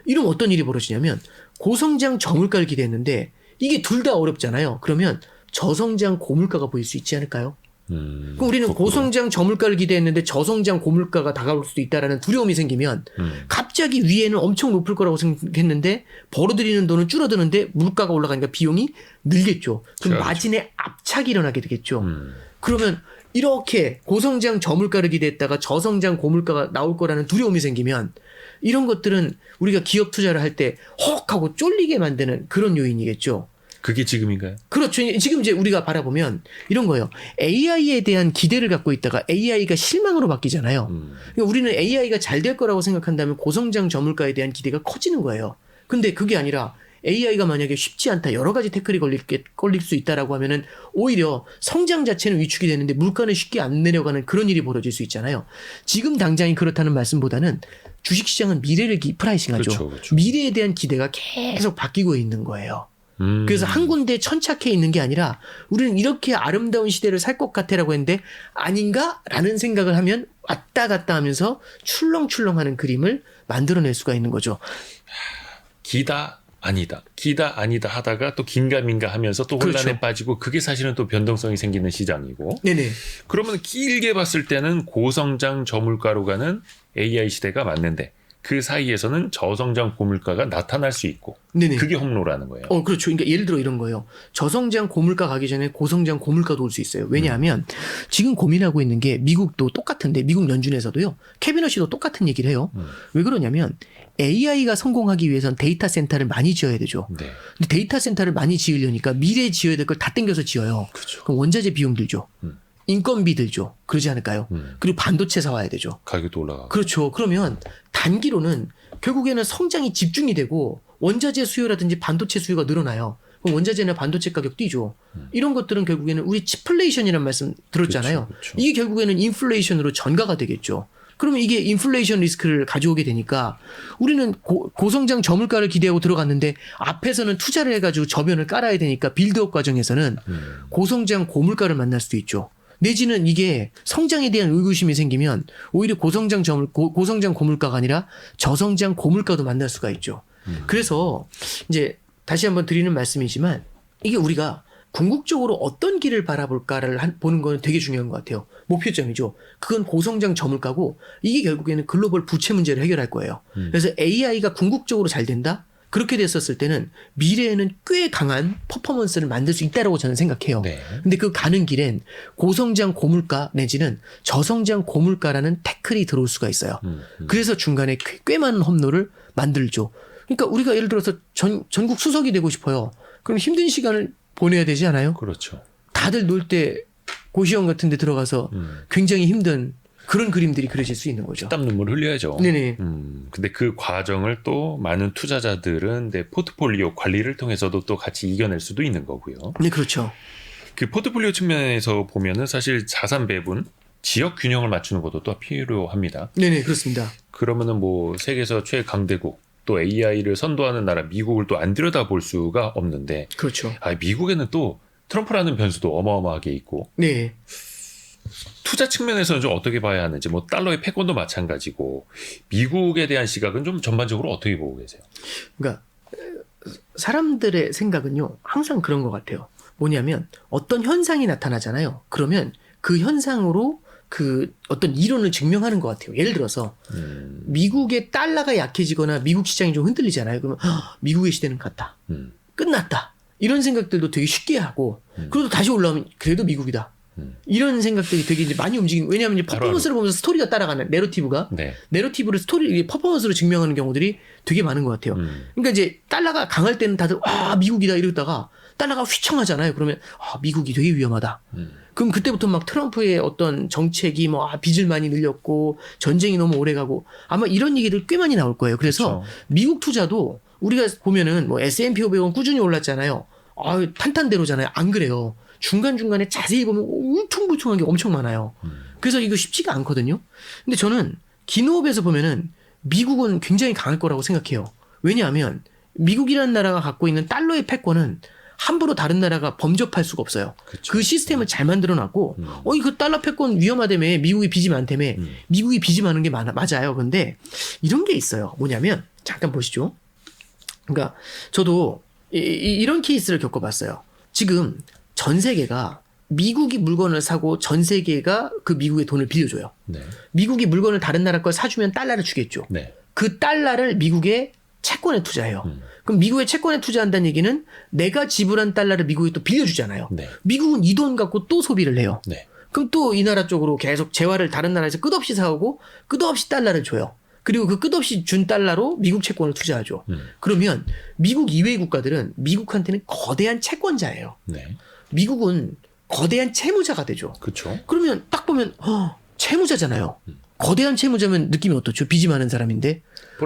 A: 이러면 어떤 일이 벌어지냐면 고성장 저물가를 기대했는데 이게 둘 다 어렵잖아요. 그러면 저성장 고물가가 보일 수 있지 않을까요? 그럼 우리는
C: 거꾸로.
A: 고성장 저물가를 기대했는데 저성장 고물가가 다가올 수도 있다라는 두려움이 생기면 갑자기 위에는 엄청 높을 거라고 생각했는데 벌어들이는 돈은 줄어드는데 물가가 올라가니까 비용이 늘겠죠. 그럼
C: 그렇죠.
A: 마진의 압착이 일어나게 되겠죠. 그러면 이렇게 고성장 저물가를 기대했다가 저성장 고물가가 나올 거라는 두려움이 생기면 이런 것들은 우리가 기업 투자를 할 때 헉 하고 쫄리게 만드는 그런 요인이겠죠.
C: 그게 지금인가요?
A: 그렇죠. 지금 이제 우리가 바라보면 이런 거예요. AI에 대한 기대를 갖고 있다가 AI가 실망으로 바뀌잖아요. 그러니까 우리는 AI가 잘 될 거라고 생각한다면 고성장 저물가에 대한 기대가 커지는 거예요. 근데 그게 아니라 AI가 만약에 쉽지 않다, 여러 가지 태클이 걸릴 수 있다라고 하면은 오히려 성장 자체는 위축이 되는데 물가는 쉽게 안 내려가는 그런 일이 벌어질 수 있잖아요. 지금 당장이 그렇다는 말씀보다는 주식시장은 미래를 프라이싱하죠.
C: 그렇죠, 그렇죠.
A: 미래에 대한 기대가 계속 바뀌고 있는 거예요. 그래서 한 군데 천착해 있는 게 아니라 우리는 이렇게 아름다운 시대를 살 것 같아라고 했는데 아닌가라는 생각을 하면 왔다 갔다 하면서 출렁출렁하는 그림을 만들어낼 수가 있는 거죠.
C: 기다 아니다 하다가 또 긴가민가 하면서 또 혼란에
A: 그렇죠.
C: 빠지고 그게 사실은 또 변동성이 생기는 시장이고
A: 네네.
C: 그러면 길게 봤을 때는 고성장 저물가로 가는 AI 시대가 맞는데 그 사이에서는 저성장 고물가가 나타날 수 있고
A: 네네.
C: 그게 홈로라는 거예요.
A: 그렇죠. 그러니까 예를 들어 이런 거예요. 저성장 고물가 가기 전에 고성장 고물가도 올 수 있어요. 왜냐하면 지금 고민하고 있는 게 미국도 똑같은데 미국 연준에서도요. 캐비너시도 똑같은 얘기를 해요. 왜 그러냐면 AI가 성공하기 위해선 데이터 센터를 많이 지어야 되죠.
C: 네.
A: 근데 데이터 센터를 많이 지으려니까 미래에 지어야 될 걸 다 땡겨서 지어요.
C: 그렇죠.
A: 그럼 원자재 비용 들죠. 인건비 들죠. 그러지 않을까요? 그리고 반도체 사와야 되죠.
C: 가격도 올라가고.
A: 그렇죠. 그러면 단기로는 결국에는 성장이 집중이 되고 원자재 수요라든지 반도체 수요가 늘어나요. 그럼 원자재나 반도체 가격 뛰죠. 이런 것들은 결국에는 우리 치플레이션이라는 말씀 들었잖아요.
C: 그쵸.
A: 이게 결국에는 인플레이션으로 전가가 되겠죠. 그러면 이게 인플레이션 리스크를 가져오게 되니까 우리는 고성장 저물가를 기대하고 들어갔는데 앞에서는 투자를 해가지고 저변을 깔아야 되니까 빌드업 과정에서는 고성장 고물가를 만날 수도 있죠. 내지는 이게 성장에 대한 의구심이 생기면 오히려 고성장 고물가가 아니라 저성장 고물가도 만날 수가 있죠. 그래서 이제 다시 한번 드리는 말씀이지만 이게 우리가 궁극적으로 어떤 길을 바라볼까를 보는 건 되게 중요한 것 같아요. 목표점이죠. 그건 고성장 저물가고 이게 결국에는 글로벌 부채 문제를 해결할 거예요. 그래서 AI가 궁극적으로 잘 된다? 그렇게 됐었을 때는 미래에는 꽤 강한 퍼포먼스를 만들 수 있다고 저는 생각해요.
C: 네.
A: 근데 그 가는 길엔 고성장 고물가 내지는 저성장 고물가라는 태클이 들어올 수가 있어요. 그래서 중간에 꽤 많은 험로를 만들죠. 그러니까 우리가 예를 들어서 전국 수석이 되고 싶어요. 그럼 힘든 시간을 보내야 되지 않아요?
C: 그렇죠.
A: 다들 놀 때 고시원 같은 데 들어가서 굉장히 힘든 그런 그림들이 그려질 수 있는 거죠.
C: 땀 눈물 흘려야죠.
A: 네네.
C: 근데 그 과정을 또 많은 투자자들은 내 포트폴리오 관리를 통해서도 또 같이 이겨낼 수도 있는 거고요.
A: 네, 그렇죠.
C: 그 포트폴리오 측면에서 보면은 사실 자산 배분, 지역 균형을 맞추는 것도 또 필요합니다.
A: 네네, 그렇습니다.
C: 그러면은 뭐 세계에서 최강대국 또 AI를 선도하는 나라 미국을 또 안 들여다볼 수가 없는데,
A: 그렇죠.
C: 미국에는 또 트럼프라는 변수도 어마어마하게 있고,
A: 네.
C: 투자 측면에서는 좀 어떻게 봐야 하는지, 뭐 달러의 패권도 마찬가지고, 미국에 대한 시각은 좀 전반적으로 어떻게 보고 계세요?
A: 그러니까 사람들의 생각은요 항상 그런 것 같아요. 뭐냐면 어떤 현상이 나타나잖아요. 그러면 그 현상으로 그 어떤 이론을 증명하는 것 같아요. 예를 들어서 미국의 달러가 약해지거나 미국 시장이 좀 흔들리잖아요. 그러면 미국의 시대는 갔다. 끝났다. 이런 생각들도 되게 쉽게 하고 그래도 다시 올라오면 그래도 미국이다. 이런 생각들이 되게 이제 많이 움직이는, 왜냐하면 이제 퍼포먼스를 보면서 스토리가 따라가는 내러티브가,
C: 네.
A: 내러티브를 퍼포먼스로 증명하는 경우들이 되게 많은 것 같아요. 그러니까 이제 달러가 강할 때는 다들 미국이다 이러다가 달러가 휘청하잖아요. 그러면 미국이 되게 위험하다. 그럼 그때부터 막 트럼프의 어떤 정책이 빚을 많이 늘렸고 전쟁이 너무 오래가고 아마 이런 얘기들 꽤 많이 나올 거예요. 그래서
C: 그렇죠.
A: 미국 투자도 우리가 보면은 뭐 S&P 500은 꾸준히 올랐잖아요. 탄탄대로잖아요. 안 그래요. 중간중간에 자세히 보면 울퉁불퉁한 게 엄청 많아요. 그래서 이거 쉽지가 않거든요. 근데 저는 기노업에서 보면은 미국은 굉장히 강할 거라고 생각해요. 왜냐하면 미국이라는 나라가 갖고 있는 달러의 패권은 함부로 다른 나라가 범접할 수가 없어요.
C: 그쵸.
A: 그 시스템을 잘 만들어놨고 그 달러 패권 위험하다며 미국이 빚이 많다며 미국이 빚이 많은 게 맞아요. 근데 이런 게 있어요. 뭐냐면 잠깐 보시죠. 그러니까 저도 이런 케이스를 겪어봤어요. 지금 전 세계가 미국이 물건을 사고 전 세계가 그 미국의 돈을 빌려줘요.
C: 네.
A: 미국이 물건을 다른 나라 걸 사주면 달러를 주겠죠.
C: 네.
A: 그 달러를 미국의 채권에 투자해요. 그럼 미국의 채권에 투자한다는 얘기는 내가 지불한 달러를 미국에 또 빌려주잖아요.
C: 네.
A: 미국은 이 돈 갖고 또 소비를 해요.
C: 네.
A: 그럼 또 이 나라 쪽으로 계속 재화를 다른 나라에서 끝없이 사오고 끝없이 달러를 줘요. 그리고 그 끝없이 준 달러로 미국 채권을 투자하죠. 그러면 미국 이외의 국가들은 미국한테는 거대한 채권자예요.
C: 네.
A: 미국은 거대한 채무자가 되죠.
C: 그렇죠.
A: 그러면 딱 보면 채무자잖아요. 거대한 채무자면 느낌이 어떻죠? 빚이 많은 사람인데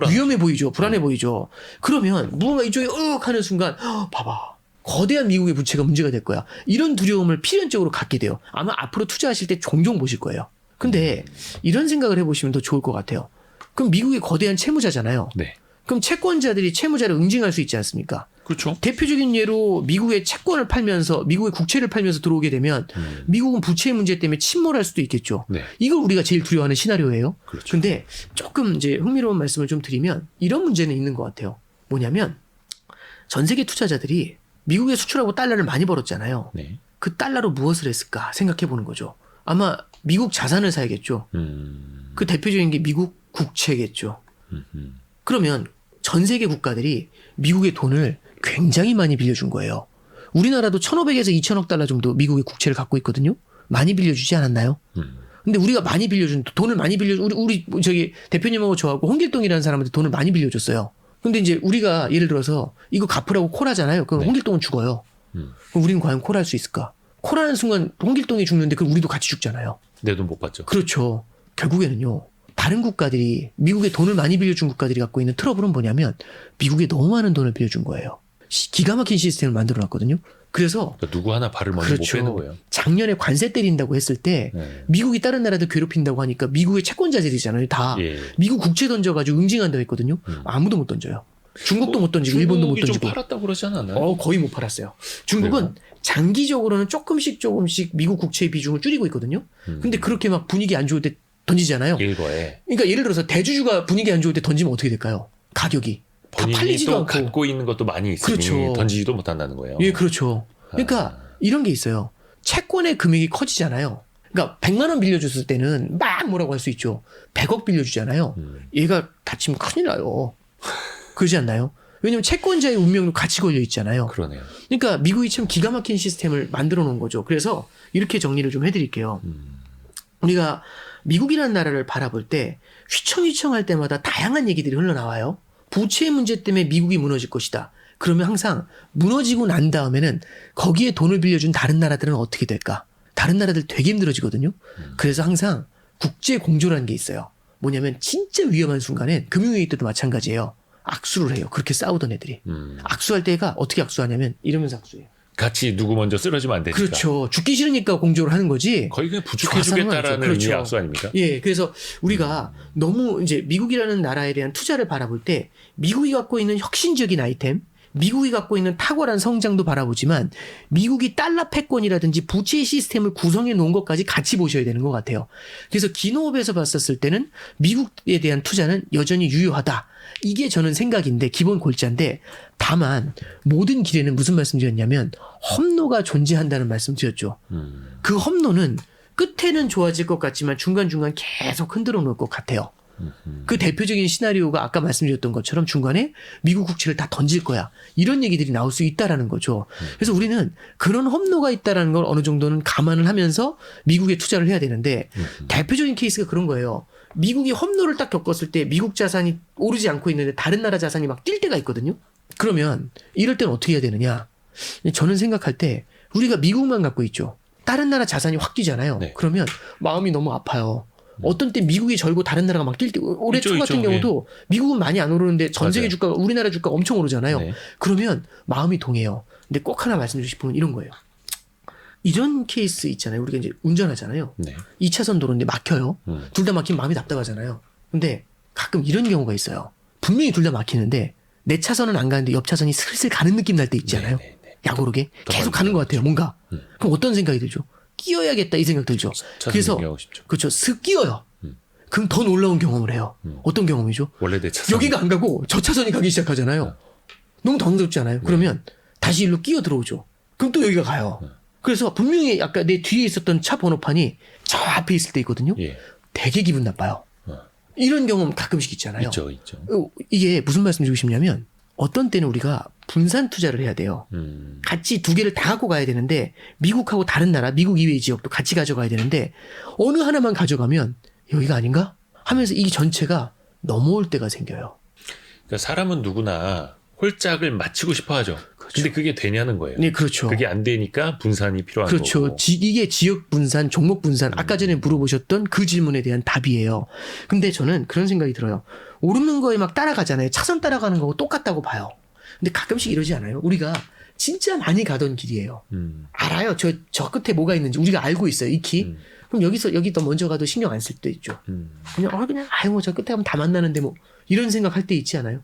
A: 위험해 보이죠. 불안해 보이죠. 그러면 무언가 이쪽에 하는 순간 봐봐. 거대한 미국의 부채가 문제가 될 거야. 이런 두려움을 필연적으로 갖게 돼요. 아마 앞으로 투자하실 때 종종 보실 거예요. 근데 이런 생각을 해보시면 더 좋을 것 같아요. 그럼 미국이 거대한 채무자잖아요.
C: 네.
A: 그럼 채권자들이 채무자를 응징할 수 있지 않습니까?
C: 그렇죠.
A: 대표적인 예로 미국의 채권을 팔면서 미국의 국채를 팔면서 들어오게 되면 미국은 부채 문제 때문에 침몰할 수도 있겠죠.
C: 네.
A: 이걸 우리가 제일 두려워하는 시나리오예요.
C: 그렇죠.
A: 근데 조금 이제 흥미로운 말씀을 좀 드리면 이런 문제는 있는 것 같아요. 뭐냐면 전 세계 투자자들이 미국에 수출하고 달러를 많이 벌었잖아요.
C: 네.
A: 그 달러로 무엇을 했을까 생각해 보는 거죠. 아마 미국 자산을 사야겠죠. 그 대표적인 게 미국 국채겠죠. 그러면 전 세계 국가들이 미국의 돈을 굉장히 많이 빌려준 거예요. 우리나라도 1,500에서 2,000억 달러 정도 미국의 국채를 갖고 있거든요. 많이 빌려주지 않았나요? 근데 우리가 많이 빌려준, 돈을 많이 빌려준, 우리 저기 대표님하고 저하고 홍길동이라는 사람한테 돈을 많이 빌려줬어요. 근데 이제 우리가 예를 들어서 이거 갚으라고 콜하잖아요. 그럼
C: 네.
A: 홍길동은 죽어요. 그럼 우리는 과연 콜할 수 있을까? 콜하는 순간 홍길동이 죽는데 그럼 우리도 같이 죽잖아요.
C: 내 돈 못 받죠.
A: 그렇죠. 결국에는요. 다른 국가들이 미국에 돈을 많이 빌려준 국가들이 갖고 있는 트러블은 뭐냐면 미국에 너무 많은 돈을 빌려준 거예요. 기가 막힌 시스템을 만들어 놨거든요. 그래서
C: 그러니까 누구 하나 발을 먼저
A: 그렇죠.
C: 못 빼는 거예요.
A: 작년에 관세 때린다고 했을 때
C: 네.
A: 미국이 다른 나라들 괴롭힌다고 하니까 미국의 채권자들이잖아요. 다
C: 예.
A: 미국 국채 던져가지고 응징한다고 했거든요. 아무도 못 던져요. 중국도 못 던지고 일본도 못
C: 중국이
A: 던지고.
C: 좀 팔았다고 그러지 않았나요?
A: 거의 못 팔았어요. 중국은 장기적으로는 조금씩 미국 국채의 비중을 줄이고 있거든요. 근데 그렇게 막 분위기 안 좋을 때 던지잖아요.
C: 일거에
A: 그러니까 예를 들어서 대주주가 분위기 안 좋을 때 던지면 어떻게 될까요? 가격이 다
C: 본인이
A: 팔리지도
C: 또
A: 않고.
C: 갖고 있는 것도 많이 있으니
A: 그렇죠.
C: 던지지도 못한다는 거예요.
A: 예, 그렇죠. 그러니까 이런 게 있어요. 채권의 금액이 커지잖아요. 그러니까 100만 원 빌려줬을 때는 막 뭐라고 할 수 있죠. 100억 빌려주잖아요. 얘가 다치면 큰일 나요. 그러지 않나요? 왜냐면 채권자의 운명도 같이 걸려 있잖아요.
C: 그러네요.
A: 그러니까 미국이 참 기가 막힌 시스템을 만들어 놓은 거죠. 그래서 이렇게 정리를 좀 해드릴게요. 우리가 미국이라는 나라를 바라볼 때 휘청휘청할 때마다 다양한 얘기들이 흘러나와요. 부채 문제 때문에 미국이 무너질 것이다. 그러면 항상 무너지고 난 다음에는 거기에 돈을 빌려준 다른 나라들은 어떻게 될까? 다른 나라들 되게 힘들어지거든요. 그래서 항상 국제 공조라는 게 있어요. 뭐냐면 진짜 위험한 순간엔 금융위기 때도 마찬가지예요. 악수를 해요. 그렇게 싸우던 애들이. 악수할 때가 어떻게 악수하냐면 이러면서 악수해요.
C: 같이 누구 먼저 쓰러지면 안 되니까.
A: 그렇죠. 죽기 싫으니까 공조를 하는 거지.
C: 거의 그냥
A: 좌상은 아니죠.
C: 부축해주겠다라는
A: 그렇죠.
C: 의미의 악수 아닙니까?
A: 예, 그래서 우리가 너무 이제 미국이라는 나라에 대한 투자를 바라볼 때 미국이 갖고 있는 혁신적인 아이템, 미국이 갖고 있는 탁월한 성장도 바라보지만 미국이 달러 패권이라든지 부채 시스템을 구성해 놓은 것까지 같이 보셔야 되는 것 같아요. 그래서 기노업에서 봤었을 때는 미국에 대한 투자는 여전히 유효하다. 이게 저는 생각인데 기본 골자인데 다만 모든 길에는 무슨 말씀 드렸냐면 험로가 존재한다는 말씀 드렸죠. 그 험로는 끝에는 좋아질 것 같지만 중간중간 계속 흔들어 놓을 것 같아요. 그 대표적인 시나리오가 아까 말씀드렸던 것처럼 중간에 미국 국채를 다 던질 거야. 이런 얘기들이 나올 수 있다라는 거죠. 그래서 우리는 그런 험로가 있다라는 걸 어느 정도는 감안을 하면서 미국에 투자를 해야 되는데 대표적인 케이스가 그런 거예요. 미국이 험로를 딱 겪었을 때 미국 자산이 오르지 않고 있는데 다른 나라 자산이 막 뛸 때가 있거든요. 그러면 이럴 때는 어떻게 해야 되느냐. 저는 생각할 때 우리가 미국만 갖고 있죠. 다른 나라 자산이 확 뛰잖아요.
C: 네.
A: 그러면 마음이 너무 아파요. 어떤 때 미국이 절고 다른 나라가 막 뛸 때 올해
C: 있죠,
A: 초 같은
C: 있죠.
A: 경우도 미국은 많이 안 오르는데 전 세계
C: 맞아요.
A: 주가가 우리나라 주가가 엄청 오르잖아요.
C: 네.
A: 그러면 마음이 동해요. 근데 꼭 하나 말씀드리고 싶은 건 이런 거예요. 이런 케이스 있잖아요. 우리가 이제 운전하잖아요.
C: 네.
A: 2차선 도로인데 막혀요. 둘 다 막히면 마음이 답답하잖아요. 근데 가끔 이런 경우가 있어요. 분명히 둘 다 막히는데 내 차선은 안 가는데 옆 차선이 슬슬 가는 느낌 날 때 있잖아요.
C: 네, 네, 네.
A: 야구르게
C: 더
A: 계속
C: 멀리
A: 가는 것 같아요. 뭔가.
C: 음.
A: 그럼 어떤 생각이 들죠? 끼어야겠다 이 생각 들죠. 그래서
C: 하고 싶죠.
A: 그렇죠. 슥 끼어요. 그럼 더 놀라운 경험을 해요. 어떤 경험이죠?
C: 원래 내 차선
A: 여기가 안 가고 저 차선이 가기 시작하잖아요. 너무 당황스럽지 않아요? 그러면 다시 일로 끼어 들어오죠. 그럼 또 여기가 가요. 그래서 분명히 아까 내 뒤에 있었던 차 번호판이 저 앞에 있을 때 있거든요.
C: 예.
A: 되게 기분 나빠요. 이런 경험 가끔씩 있잖아요.
C: 있죠.
A: 이게 무슨 말씀 드리고 싶냐면 어떤 때는 우리가 분산 투자를 해야 돼요. 같이 두 개를 다 갖고 가야 되는데 미국하고 다른 나라, 미국 이외의 지역도 같이 가져가야 되는데 어느 하나만 가져가면 여기가 아닌가? 하면서 이 전체가 넘어올 때가 생겨요.
C: 그러니까 사람은 누구나 홀짝을 맞추고 싶어 하죠. 근데 그게 되냐는 거예요.
A: 네, 그렇죠.
C: 그게 안 되니까 분산이 필요한
A: 그렇죠.
C: 거고.
A: 이게 지역 분산, 종목 분산, 아까 전에 물어보셨던 그 질문에 대한 답이에요. 근데 저는 그런 생각이 들어요. 오르는 거에 막 따라가잖아요. 차선 따라가는 거하고 똑같다고 봐요. 근데 가끔씩 이러지 않아요? 우리가 진짜 많이 가던 길이에요. 알아요. 저 끝에 뭐가 있는지 우리가 알고 있어요. 익히. 그럼 여기 더 먼저 가도 신경 안 쓸 때 있죠. 그냥 뭐 저 끝에 가면 다 만나는데 뭐 이런 생각 할 때 있지 않아요?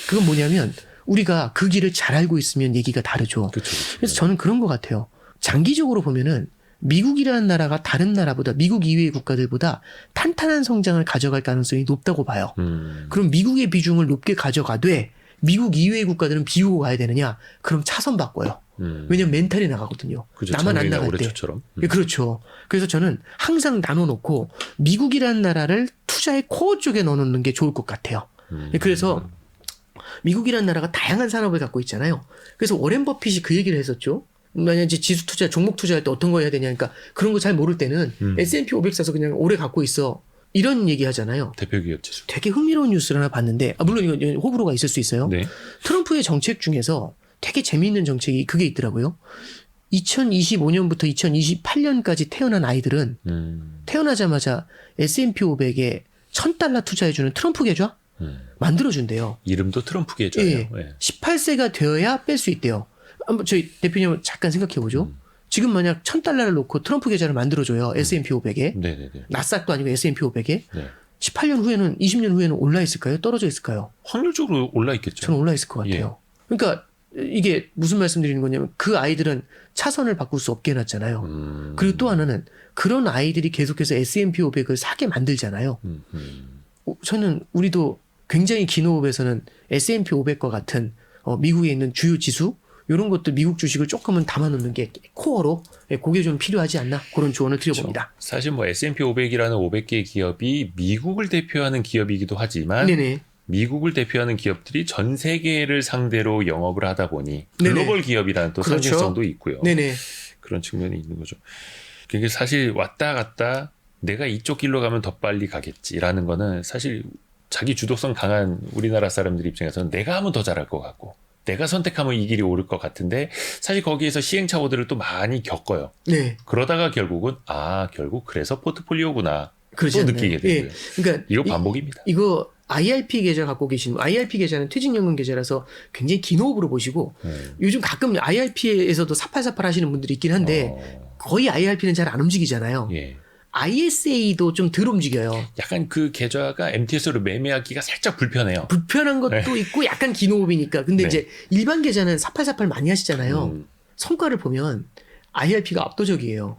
A: 그건 뭐냐면 우리가 그 길을 잘 알고 있으면 얘기가 다르죠.
C: 그렇죠.
A: 그래서 저는 그런 것 같아요. 장기적으로 보면은 미국이라는 나라가 다른 나라보다 미국 이외의 국가들보다 탄탄한 성장을 가져갈 가능성이 높다고 봐요. 그럼 미국의 비중을 높게 가져가되 미국 이외의 국가들은 비우고 가야 되느냐? 그럼 차선 바꿔요. 왜냐면 멘탈이 나가거든요.
C: 그렇죠.
A: 나만 안
C: 작년이나
A: 나갈 때.
C: 올해처럼.
A: 예, 그렇죠. 그래서 저는 항상 나눠놓고 미국이라는 나라를 투자의 코어 쪽에 넣어놓는 게 좋을 것 같아요. 예, 그래서 미국이라는 나라가 다양한 산업을 갖고 있잖아요. 그래서 워렌 버핏이 그 얘기를 했었죠. 만약 이제 지수 투자, 종목 투자할 때 어떤 거 해야 되냐니까 그런 거 잘 모를 때는 S&P 500 사서 그냥 오래 갖고 있어. 이런 얘기 하잖아요.
C: 대표 기업 지수.
A: 되게 흥미로운 뉴스를 하나 봤는데, 물론 이건 호불호가 있을 수 있어요.
C: 네.
A: 트럼프의 정책 중에서 되게 재미있는 정책이 그게 있더라고요. 2025년부터 2028년까지 태어난 아이들은 태어나자마자 S&P 500에 $1,000 투자해주는 트럼프 계좌? 만들어준대요.
C: 이름도 트럼프게 해줘요.
A: 예. 18세가 되어야 뺄 수 있대요. 한번 저희 대표님 잠깐 생각해보죠. 지금 만약 $1,000를 놓고 트럼프 계좌를 만들어줘요. S&P 500에.
C: 네네네.
A: 나스닥도 아니고 S&P 500에.
C: 네.
A: 18년 후에는 20년 후에는 올라 있을까요? 떨어져 있을까요?
C: 확률적으로 올라 있겠죠.
A: 저는 올라 있을 것 같아요. 그러니까 이게 무슨 말씀드리는 거냐면 그 아이들은 차선을 바꿀 수 없게 해놨잖아요. 그리고 또 하나는 그런 아이들이 계속해서 S&P 500을 사게 만들잖아요. 저는 우리도 굉장히 긴 호흡에서는 S&P 500과 같은 미국에 있는 주요 지수 이런 것들 미국 주식을 조금은 담아놓는 게 코어로 그게 좀 필요하지 않나 그런 조언을 드려봅니다.
C: 사실 뭐 S&P 500이라는 500개 기업이 미국을 대표하는 기업이기도 하지만
A: 네네.
C: 미국을 대표하는 기업들이 전 세계를 상대로 영업을 하다 보니
A: 네네.
C: 글로벌 기업이라는 또
A: 그렇죠.
C: 상징성도 있고요.
A: 네네.
C: 그런 측면이 있는 거죠. 그게 사실 왔다 갔다 내가 이쪽 길로 가면 더 빨리 가겠지라는 거는 사실 자기 주도성 강한 우리나라 사람들 입장에서는 내가 하면 더 잘할 것 같고 내가 선택하면 이 길이 옳을 것 같은데 사실 거기에서 시행착오들을 또 많이 겪어요.
A: 네.
C: 그러다가 결국은 결국 그래서 포트폴리오구나
A: 그렇지
C: 또
A: 않나요?
C: 느끼게 되고요.
A: 예. 그러니까
C: 이거 반복입니다.
A: 이거 IRP 계좌 갖고 계신 IRP 계좌는 퇴직연금 계좌라서 굉장히 긴 호흡으로 보시고 요즘 가끔 IRP에서도 사팔사팔 하시는 분들이 있긴 한데 거의 IRP는 잘 안 움직이잖아요.
C: 예.
A: ISA도 좀 덜 움직여요.
C: 약간 그 계좌가 MTS로 매매하기가 살짝 불편해요.
A: 불편한 것도 있고 약간 긴 호흡이니까. 근데
C: 네.
A: 이제 일반 계좌는 사팔사팔 많이 하시잖아요. 성과를 보면 IRP가 압도적이에요.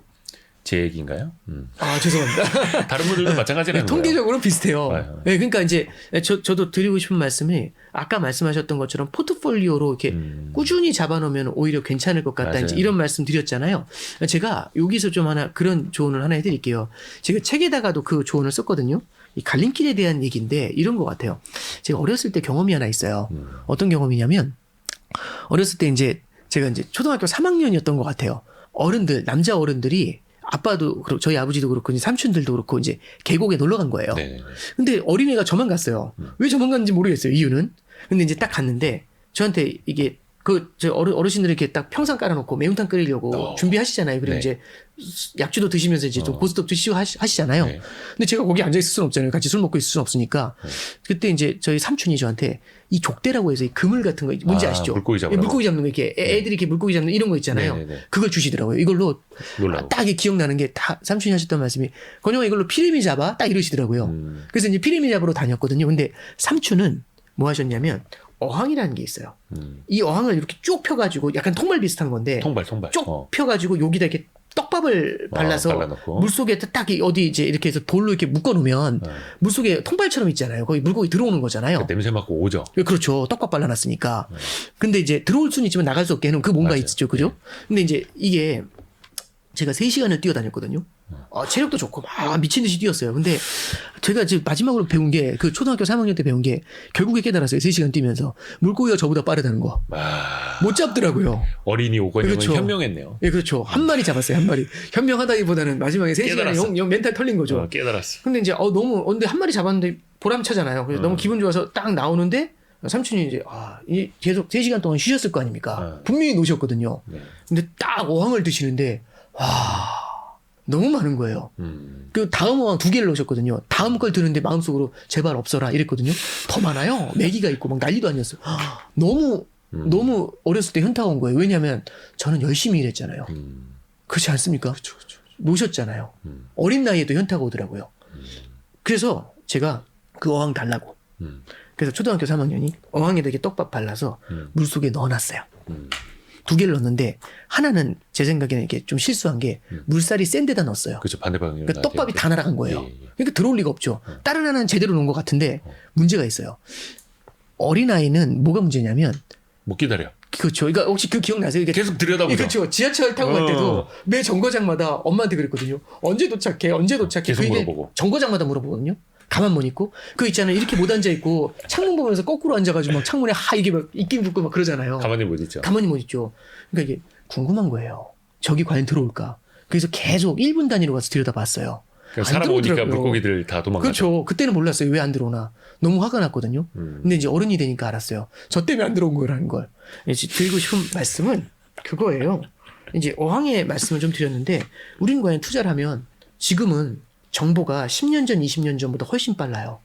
C: 제 얘기인가요?
A: 아, 죄송합니다.
C: 다른 분들도 마찬가지라는 거예요.
A: 통계적으로 비슷해요.
C: 네.
A: 네, 그러니까 이제 저도 드리고 싶은 말씀이 아까 말씀하셨던 것처럼 포트폴리오로 이렇게 꾸준히 잡아놓으면 오히려 괜찮을 것 같다.
C: 맞아요.
A: 이제 이런 말씀 드렸잖아요. 제가 여기서 좀 그런 조언을 하나 해드릴게요. 제가 책에다가도 그 조언을 썼거든요. 이 갈림길에 대한 얘기인데 이런 것 같아요. 제가 어렸을 때 경험이 하나 있어요. 어떤 경험이냐면 어렸을 때 제가 이제 초등학교 3학년이었던 것 같아요. 남자 어른들이 아빠도 그렇고 저희 아버지도 그렇고 이제 삼촌들도 그렇고 이제 계곡에 놀러 간 거예요.
C: 네네네.
A: 근데 어린애가 저만 갔어요. 왜 저만 갔는지 모르겠어요. 이유는. 근데 이제 딱 갔는데 저한테 이게 저 어르신들이 이렇게 딱 평상 깔아놓고 매운탕 끓이려고 준비하시잖아요. 그리고
C: 네.
A: 이제 약주도 드시면서 이제 좀 고스톱 드시고 하시잖아요.
C: 네.
A: 근데 제가 거기 앉아 있을 수는 없잖아요. 같이 술 먹고 있을 수는 없으니까. 그때 이제 저희 삼촌이 저한테 이 족대라고 해서 이 그물 같은 거 뭔지 아시죠?
C: 물고기 잡으라고.
A: 예, 물고기 잡는 거 이렇게 애들이 이렇게 물고기 잡는 이런 거 있잖아요.
C: 네네네.
A: 그걸 주시더라고요. 이걸로
C: 놀라고.
A: 딱 기억나는 게 다 삼촌이 하셨던 말씀이 건영아 이걸로 피레미 잡아 딱 이러시더라고요. 그래서 이제 피레미 잡으러 다녔거든요. 근데 삼촌은 뭐 하셨냐면 어항이라는 게 있어요. 이 어항을 이렇게 쭉 펴가지고 약간 통발 비슷한 건데
C: 통발.
A: 쭉 펴가지고 여기다 이렇게 떡밥을 발라서
C: 발라놓고.
A: 물속에 딱 어디 이제 이렇게 해서 돌로 이렇게 묶어놓으면 물속에 통발처럼 있잖아요. 거기 물고기 들어오는 거잖아요.
C: 냄새 맡고 오죠.
A: 그렇죠. 떡밥 발라놨으니까. 근데 이제 들어올 수는 있지만 나갈 수 없게 해놓은 그 뭔가
C: 맞아요.
A: 있죠. 그죠? 근데 이제 이게 제가 3시간을 뛰어다녔거든요. 체력도 좋고 막 미친 듯이 뛰었어요. 근데 제가 이제 마지막으로 배운 게 그 초등학교 3학년 때 배운 게 결국에 깨달았어요. 3시간 뛰면서 물고기가 저보다 빠르다는 거. 못 잡더라고요.
C: 어린이 오건영은
A: 그렇죠.
C: 현명했네요.
A: 예, 그렇죠. 한 마리 잡았어요. 한 마리. 현명하다기보다는 마지막에 3시간에
C: 깨달았어.
A: 영 멘탈 털린 거죠.
C: 깨달았어.
A: 근데 이제 근데 한 마리 잡았는데 보람차잖아요. 그래서 너무 기분 좋아서 딱 나오는데 삼촌이 이제 이 계속 3시간 동안 쉬셨을 거 아닙니까? 분명히 노셨거든요.
C: 네.
A: 근데 딱 어항을 드시는데 너무 많은 거예요. 그 다음 어항 2개를 넣으셨거든요. 다음 걸 드는데 마음속으로 제발 없어라 이랬거든요. 더 많아요. 메기가 있고 막 난리도 아니었어요. 너무 어렸을 때 현타가 온 거예요. 왜냐하면 저는 열심히 일했잖아요. 그렇지 않습니까?
C: 그쵸.
A: 노셨잖아요. 어린 나이에도 현타가 오더라고요. 그래서 제가 그 어항 달라고. 그래서 초등학교 3학년이 어항에다 이렇게 떡밥 발라서 물속에 넣어놨어요. 2개를 넣었는데 하나는 제 생각에는 이렇게 좀 실수한 게 물살이 센 데다 넣었어요.
C: 그렇죠. 반대 방향으로.
A: 그러니까 떡밥이 다 날아간 거예요.
C: 예.
A: 그러니까 들어올 리가 없죠. 다른 하나는 제대로 놓은 것 같은데 문제가 있어요. 어린아이는 뭐가 문제냐면
C: 못 기다려.
A: 그렇죠. 그러니까 혹시 그 기억나세요? 이게
C: 계속 들여다보죠.
A: 그렇죠. 지하철 타고 갈 때도 매 정거장마다 엄마한테 그랬거든요. 언제 도착해?
C: 계속 물어보고.
A: 정거장마다 물어보거든요. 가만 못 있고 그 있잖아요. 이렇게 못 앉아 있고 창문 보면서 거꾸로 앉아가지고 막 창문에 이게 막 입김 붙고 막 그러잖아요.
C: 가만히 못 있죠.
A: 가만히 못 있죠. 그러니까 이게 궁금한 거예요. 저기 과연 들어올까? 그래서 계속 1분 단위로 가서 들여다봤어요.
C: 그러니까
A: 안
C: 사람 오니까
A: 들어오더라고요.
C: 물고기들 다 도망가죠.
A: 그렇죠. 그때는 몰랐어요. 왜 안 들어오나. 너무 화가 났거든요. 근데 이제 어른이 되니까 알았어요. 저 때문에 안 들어온 거라는 걸. 이제 드리고 싶은 말씀은 그거예요. 이제 어항의 말씀을 좀 드렸는데 우리는 과연 투자를 하면 지금은 정보가 10년 전, 20년 전보다 훨씬 빨라요.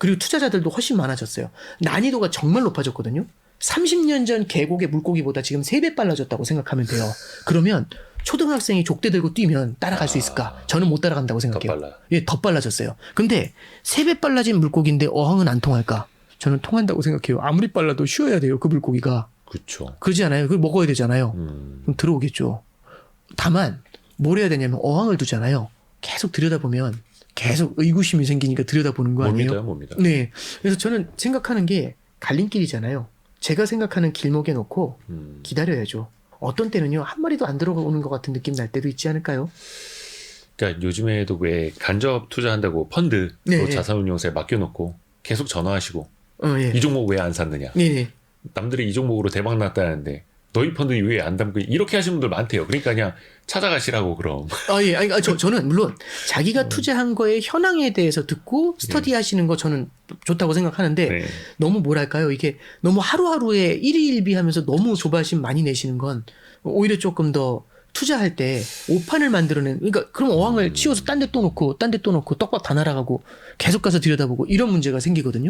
A: 그리고 투자자들도 훨씬 많아졌어요. 난이도가 정말 높아졌거든요. 30년 전 계곡의 물고기보다 지금 3배 빨라졌다고 생각하면 돼요. 그러면 초등학생이 족대 들고 뛰면 따라갈 수 있을까? 저는 못 따라간다고 생각해요.
C: 더 빨라.
A: 예, 더 빨라졌어요. 근데 3배 빨라진 물고기인데 어항은 안 통할까? 저는 통한다고 생각해요. 아무리 빨라도 쉬어야 돼요. 그 물고기가.
C: 그렇죠.
A: 그러지 않아요? 그걸 먹어야 되잖아요. 그럼 들어오겠죠. 다만 뭘 해야 되냐면 어항을 두잖아요. 계속 들여다보면 계속 의구심이 생기니까 들여다보는 거 아니에요?
C: 못 믿어요.
A: 네. 그래서 저는 생각하는 게 갈림길이잖아요. 제가 생각하는 길목에 놓고 기다려야죠. 어떤 때는요, 한 마리도 안 들어오는 것 같은 느낌 날 때도 있지 않을까요?
C: 그러니까 요즘에도 왜 간접 투자한다고 펀드
A: 네,
C: 또
A: 네.
C: 자산운용사에 맡겨놓고 계속 전화하시고
A: 예.
C: 이 종목 왜 안 샀느냐?
A: 네네.
C: 남들이 이 종목으로 대박 났다는데 너희 펀드 왜 안 담고 이렇게 하시는 분들 많대요. 그러니까 그냥 찾아가시라고 그럼.
A: 아, 예. 아니, 저는 물론 자기가 투자한 거의 현황에 대해서 듣고 스터디 하시는 거 저는 좋다고 생각하는데
C: 네.
A: 너무 뭐랄까요? 이게 너무 하루하루에 일희일비 하면서 너무 조바심 많이 내시는 건 오히려 조금 더 투자할 때 오판을 만들어낸, 그러니까 그럼 어항을 치워서 딴 데 또 놓고 딴 데 또 놓고 떡밥 다 날아가고 계속 가서 들여다보고 이런 문제가 생기거든요.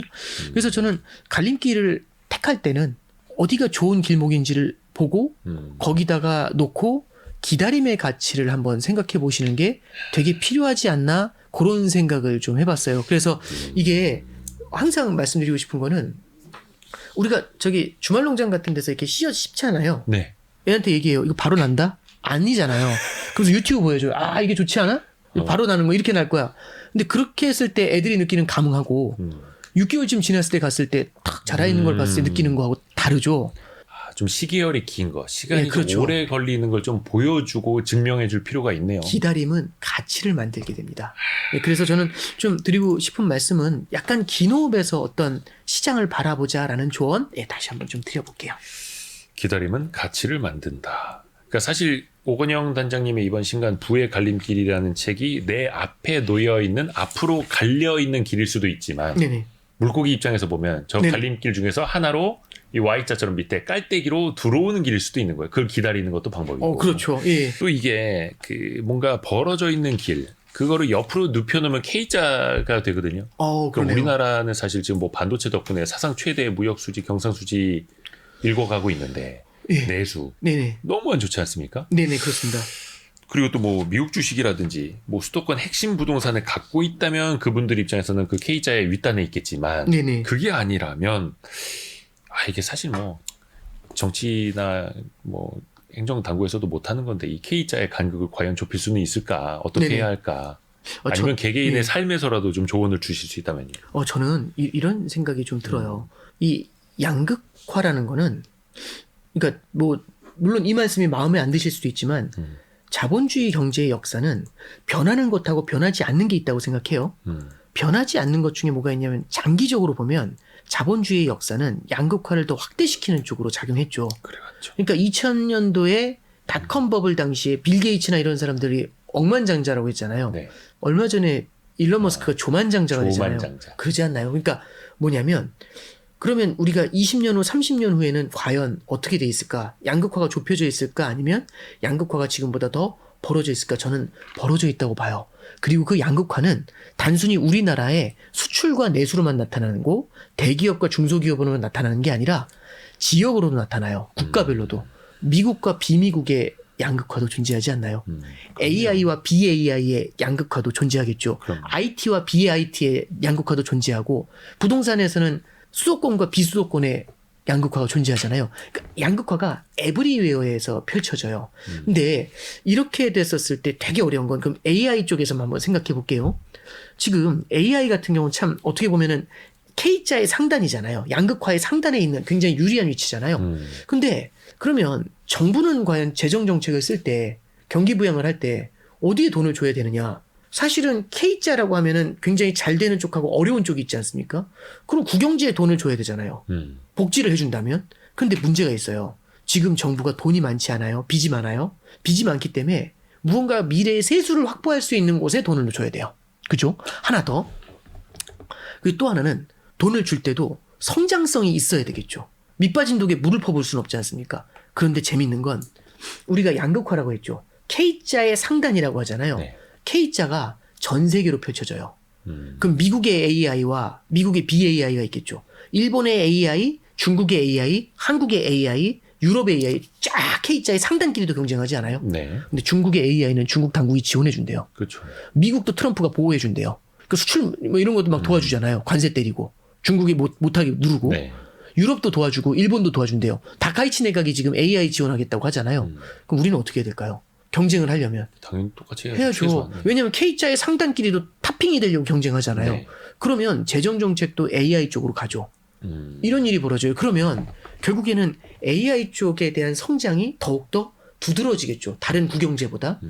A: 그래서 저는 갈림길을 택할 때는 어디가 좋은 길목인지를 보고 거기다가 놓고 기다림의 가치를 한번 생각해 보시는 게 되게 필요하지 않나, 그런 생각을 좀 해봤어요. 그래서 이게 항상 말씀드리고 싶은 거는 우리가 저기 주말농장 같은 데서 이렇게 씹잖아요.
C: 네.
A: 애한테 얘기해요. 이거 바로 난다? 아니잖아요. 그래서 유튜브 보여줘요. 아, 이게 좋지 않아? 바로 나는 거 이렇게 날 거야. 근데 그렇게 했을 때 애들이 느끼는 감흥하고 6개월쯤 지났을 때 갔을 때 탁 자라있는 걸 봤을 때 느끼는 거하고 다르죠.
C: 좀 시계열이 긴 거, 시간이
A: 네, 그렇죠.
C: 좀 오래 걸리는 걸 좀 보여주고 증명해줄 필요가 있네요.
A: 기다림은 가치를 만들게 됩니다. 네, 그래서 저는 좀 드리고 싶은 말씀은 약간 긴 호흡에서 어떤 시장을 바라보자라는 조언, 다시 한번 좀 드려볼게요.
C: 기다림은 가치를 만든다. 그러니까 사실 오건영 단장님의 이번 신간 부의 갈림길이라는 책이 내 앞에 놓여 있는, 앞으로 갈려 있는 길일 수도 있지만
A: 네네.
C: 물고기 입장에서 보면 저
A: 네네.
C: 갈림길 중에서 하나로 이 Y자처럼 밑에 깔때기로 들어오는 길일 수도 있는 거예요. 그걸 기다리는 것도 방법이고.
A: 그렇죠. 예.
C: 또 이게 그 뭔가 벌어져 있는 길, 그거를 옆으로 눕혀놓으면 K자가 되거든요. 그럼
A: 그러네요.
C: 우리나라는 사실 지금 뭐 반도체 덕분에 사상 최대의 무역 수지, 경상 수지 읽어가고 있는데
A: 예.
C: 내수
A: 네네.
C: 너무 안 좋지 않습니까?
A: 네네, 그렇습니다.
C: 그리고 또 뭐 미국 주식이라든지 뭐 수도권 핵심 부동산을 갖고 있다면 그분들 입장에서는 그 K자의 윗단에 있겠지만
A: 네네.
C: 그게 아니라면 이게 사실 뭐 정치나 뭐 행정당국에서도 못하는 건데 이 K자의 간극을 과연 좁힐 수는 있을까? 어떻게
A: 네네.
C: 해야 할까? 아니면 개개인의
A: 예.
C: 삶에서라도 좀 조언을 주실 수 있다면요.
A: 저는 이런 생각이 좀 들어요. 이 양극화라는 거는, 그러니까 뭐 물론 이 말씀이 마음에 안 드실 수도 있지만 자본주의 경제의 역사는 변하는 것하고 변하지 않는 게 있다고 생각해요. 변하지 않는 것 중에 뭐가 있냐면 장기적으로 보면 자본주의의 역사는 양극화를 더 확대시키는 쪽으로 작용했죠.
C: 그래가지고.
A: 그러니까 2000년도에 닷컴 버블 당시에 빌 게이츠나 이런 사람들이 억만장자라고 했잖아요.
C: 네.
A: 얼마 전에 일론 머스크가 조만장자가 되잖아요.
C: 조만장자.
A: 그러지 않나요? 그러니까 뭐냐면, 그러면 우리가 20년 후, 30년 후에는 과연 어떻게 돼 있을까? 양극화가 좁혀져 있을까? 아니면 양극화가 지금보다 더 벌어져 있을까? 저는 벌어져 있다고 봐요. 그리고 그 양극화는 단순히 우리나라의 수출과 내수로만 나타나는 거, 대기업과 중소기업으로만 나타나는 게 아니라 지역으로도 나타나요. 국가별로도. 미국과 비미국의 양극화도 존재하지 않나요? AI와 BAI의 양극화도 존재하겠죠.
C: 그럼요.
A: IT와 BIT의 양극화도 존재하고, 부동산에서는 수도권과 비수도권의 양극화가 존재하잖아요. 그러니까 양극화가 에브리웨어에서 펼쳐져요. 근데 이렇게 됐었을 때 되게 어려운 건, 그럼 AI 쪽에서만 한번 생각해 볼게요. 지금 AI 같은 경우는 참 어떻게 보면은 K자의 상단이잖아요. 양극화의 상단에 있는 굉장히 유리한 위치잖아요. 근데 그러면 정부는 과연 재정 정책을 쓸 때, 경기 부양을 할 때 어디에 돈을 줘야 되느냐? 사실은 K자라고 하면은 굉장히 잘 되는 쪽하고 어려운 쪽이 있지 않습니까? 그럼 국영지에 돈을 줘야 되잖아요. 복지를 해준다면. 근데 문제가 있어요. 지금 정부가 돈이 많지 않아요. 빚이 많아요. 빚이 많기 때문에 무언가 미래의 세수를 확보할 수 있는 곳에 돈을 줘야 돼요. 그죠? 하나 더. 그리고 또 하나는 돈을 줄 때도 성장성이 있어야 되겠죠. 밑빠진 독에 물을 퍼부을 수는 없지 않습니까? 그런데 재밌는 건 우리가 양극화라고 했죠. K자의 상단이라고 하잖아요.
C: 네.
A: K자가 전 세계로 펼쳐져요. 그럼 미국의 AI와 미국의 BAI가 있겠죠. 일본의 AI, 중국의 AI, 한국의 AI, 유럽의 AI 쫙 K자의 상단끼리도 경쟁하지 않아요?
C: 네.
A: 근데 중국의 AI는 중국 당국이 지원해 준대요.
C: 그렇죠.
A: 미국도 트럼프가 보호해 준대요. 그 수출 뭐 이런 것도 막 도와주잖아요. 관세 때리고 중국이 못하게 누르고
C: 네.
A: 유럽도 도와주고 일본도 도와준대요. 다카이치 내각이 지금 AI 지원하겠다고 하잖아요. 그럼 우리는 어떻게 해야 될까요? 경쟁을 하려면
C: 당연히 똑같이
A: 해야죠.
C: 최소한.
A: 왜냐하면 K자의 상단끼리도 탑핑이 되려고 경쟁하잖아요.
C: 네.
A: 그러면 재정 정책도 AI 쪽으로 가죠. 이런 일이 벌어져요. 그러면 결국에는 AI 쪽에 대한 성장이 더욱더 두드러지겠죠. 다른 국영제보다.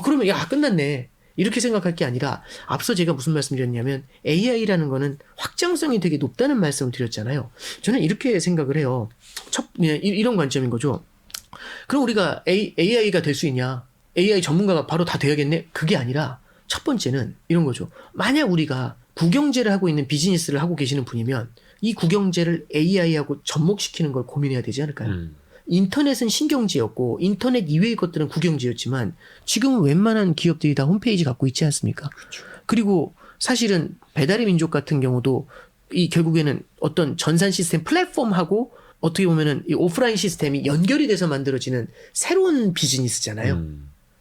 A: 그러면 야 끝났네. 이렇게 생각할 게 아니라 앞서 제가 무슨 말씀드렸냐면 AI라는 거는 확장성이 되게 높다는 말씀을 드렸잖아요. 저는 이렇게 생각을 해요. 이런 관점인 거죠. 그럼 우리가 AI가 될 수 있냐? AI 전문가가 바로 다 돼야겠네? 그게 아니라 첫 번째는 이런 거죠. 만약 우리가 국영제를 하고 있는 비즈니스를 하고 계시는 분이면 이 국영제를 AI하고 접목시키는 걸 고민해야 되지 않을까요? 인터넷은 신경제였고 인터넷 이외의 것들은 국영제였지만 지금은 웬만한 기업들이 다 홈페이지 갖고 있지 않습니까?
C: 그렇죠.
A: 그리고 사실은 배달의 민족 같은 경우도 이 결국에는 어떤 전산 시스템 플랫폼하고 어떻게 보면은 이 오프라인 시스템이 연결이 돼서 만들어지는 새로운 비즈니스잖아요.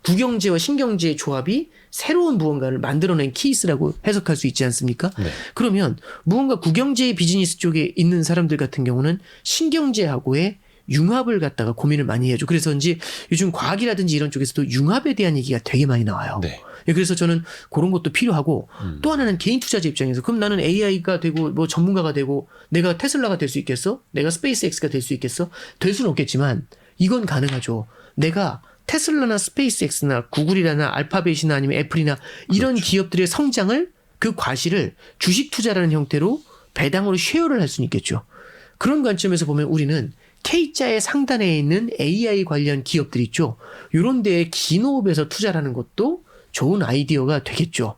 A: 국영제와 신경제의 조합이 새로운 무언가를 만들어낸 케이스라고 해석할 수 있지 않습니까?
C: 네.
A: 그러면 무언가 국영제의 비즈니스 쪽에 있는 사람들 같은 경우는 신경제하고의 융합을 갖다가 고민을 많이 해야죠. 그래서인지 요즘 과학이라든지 이런 쪽에서도 융합에 대한 얘기가 되게 많이 나와요.
C: 네.
A: 그래서 저는 그런 것도 필요하고 또 하나는 개인 투자자 입장에서 그럼 나는 AI가 되고 뭐 전문가가 되고 내가 테슬라가 될 수 있겠어? 내가 스페이스X가 될 수 있겠어? 될 수는 없겠지만 이건 가능하죠. 내가 테슬라나 스페이스X나 구글이나 알파벳이나 아니면 애플이나 이런
C: 그렇죠.
A: 기업들의 성장을 그 과실을 주식 투자라는 형태로 배당으로 쉐어를 할 수는 있겠죠. 그런 관점에서 보면 우리는 K자의 상단에 있는 AI 관련 기업들 있죠. 이런 데에 기노업에서 투자하는 것도 좋은 아이디어가 되겠죠.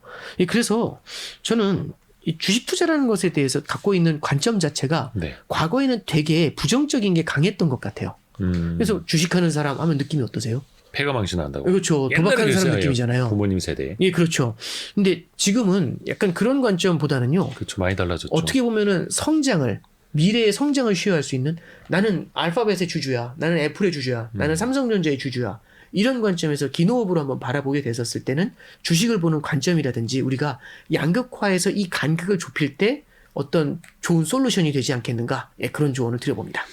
A: 그래서 저는 이 주식 투자라는 것에 대해서 갖고 있는 관점 자체가
C: 네.
A: 과거에는 되게 부정적인 게 강했던 것 같아요. 그래서 주식하는 사람 하면 느낌이 어떠세요?
C: 폐가 망신한다고.
A: 그렇죠. 도박하는 사람
C: 그랬어요.
A: 느낌이잖아요.
C: 부모님 세대.
A: 예, 그렇죠. 근데 지금은 약간 그런 관점보다는요.
C: 그렇죠. 많이 달라졌죠.
A: 어떻게 보면은 성장을 미래의 성장을 쉐어할 수 있는 나는 알파벳의 주주야. 나는 애플의 주주야. 나는 삼성전자의 주주야. 이런 관점에서 기노업으로 한번 바라보게 됐었을 때는 주식을 보는 관점이라든지 우리가 양극화해서 이 간극을 좁힐 때 어떤 좋은 솔루션이 되지 않겠는가. 예, 그런 조언을 드려봅니다.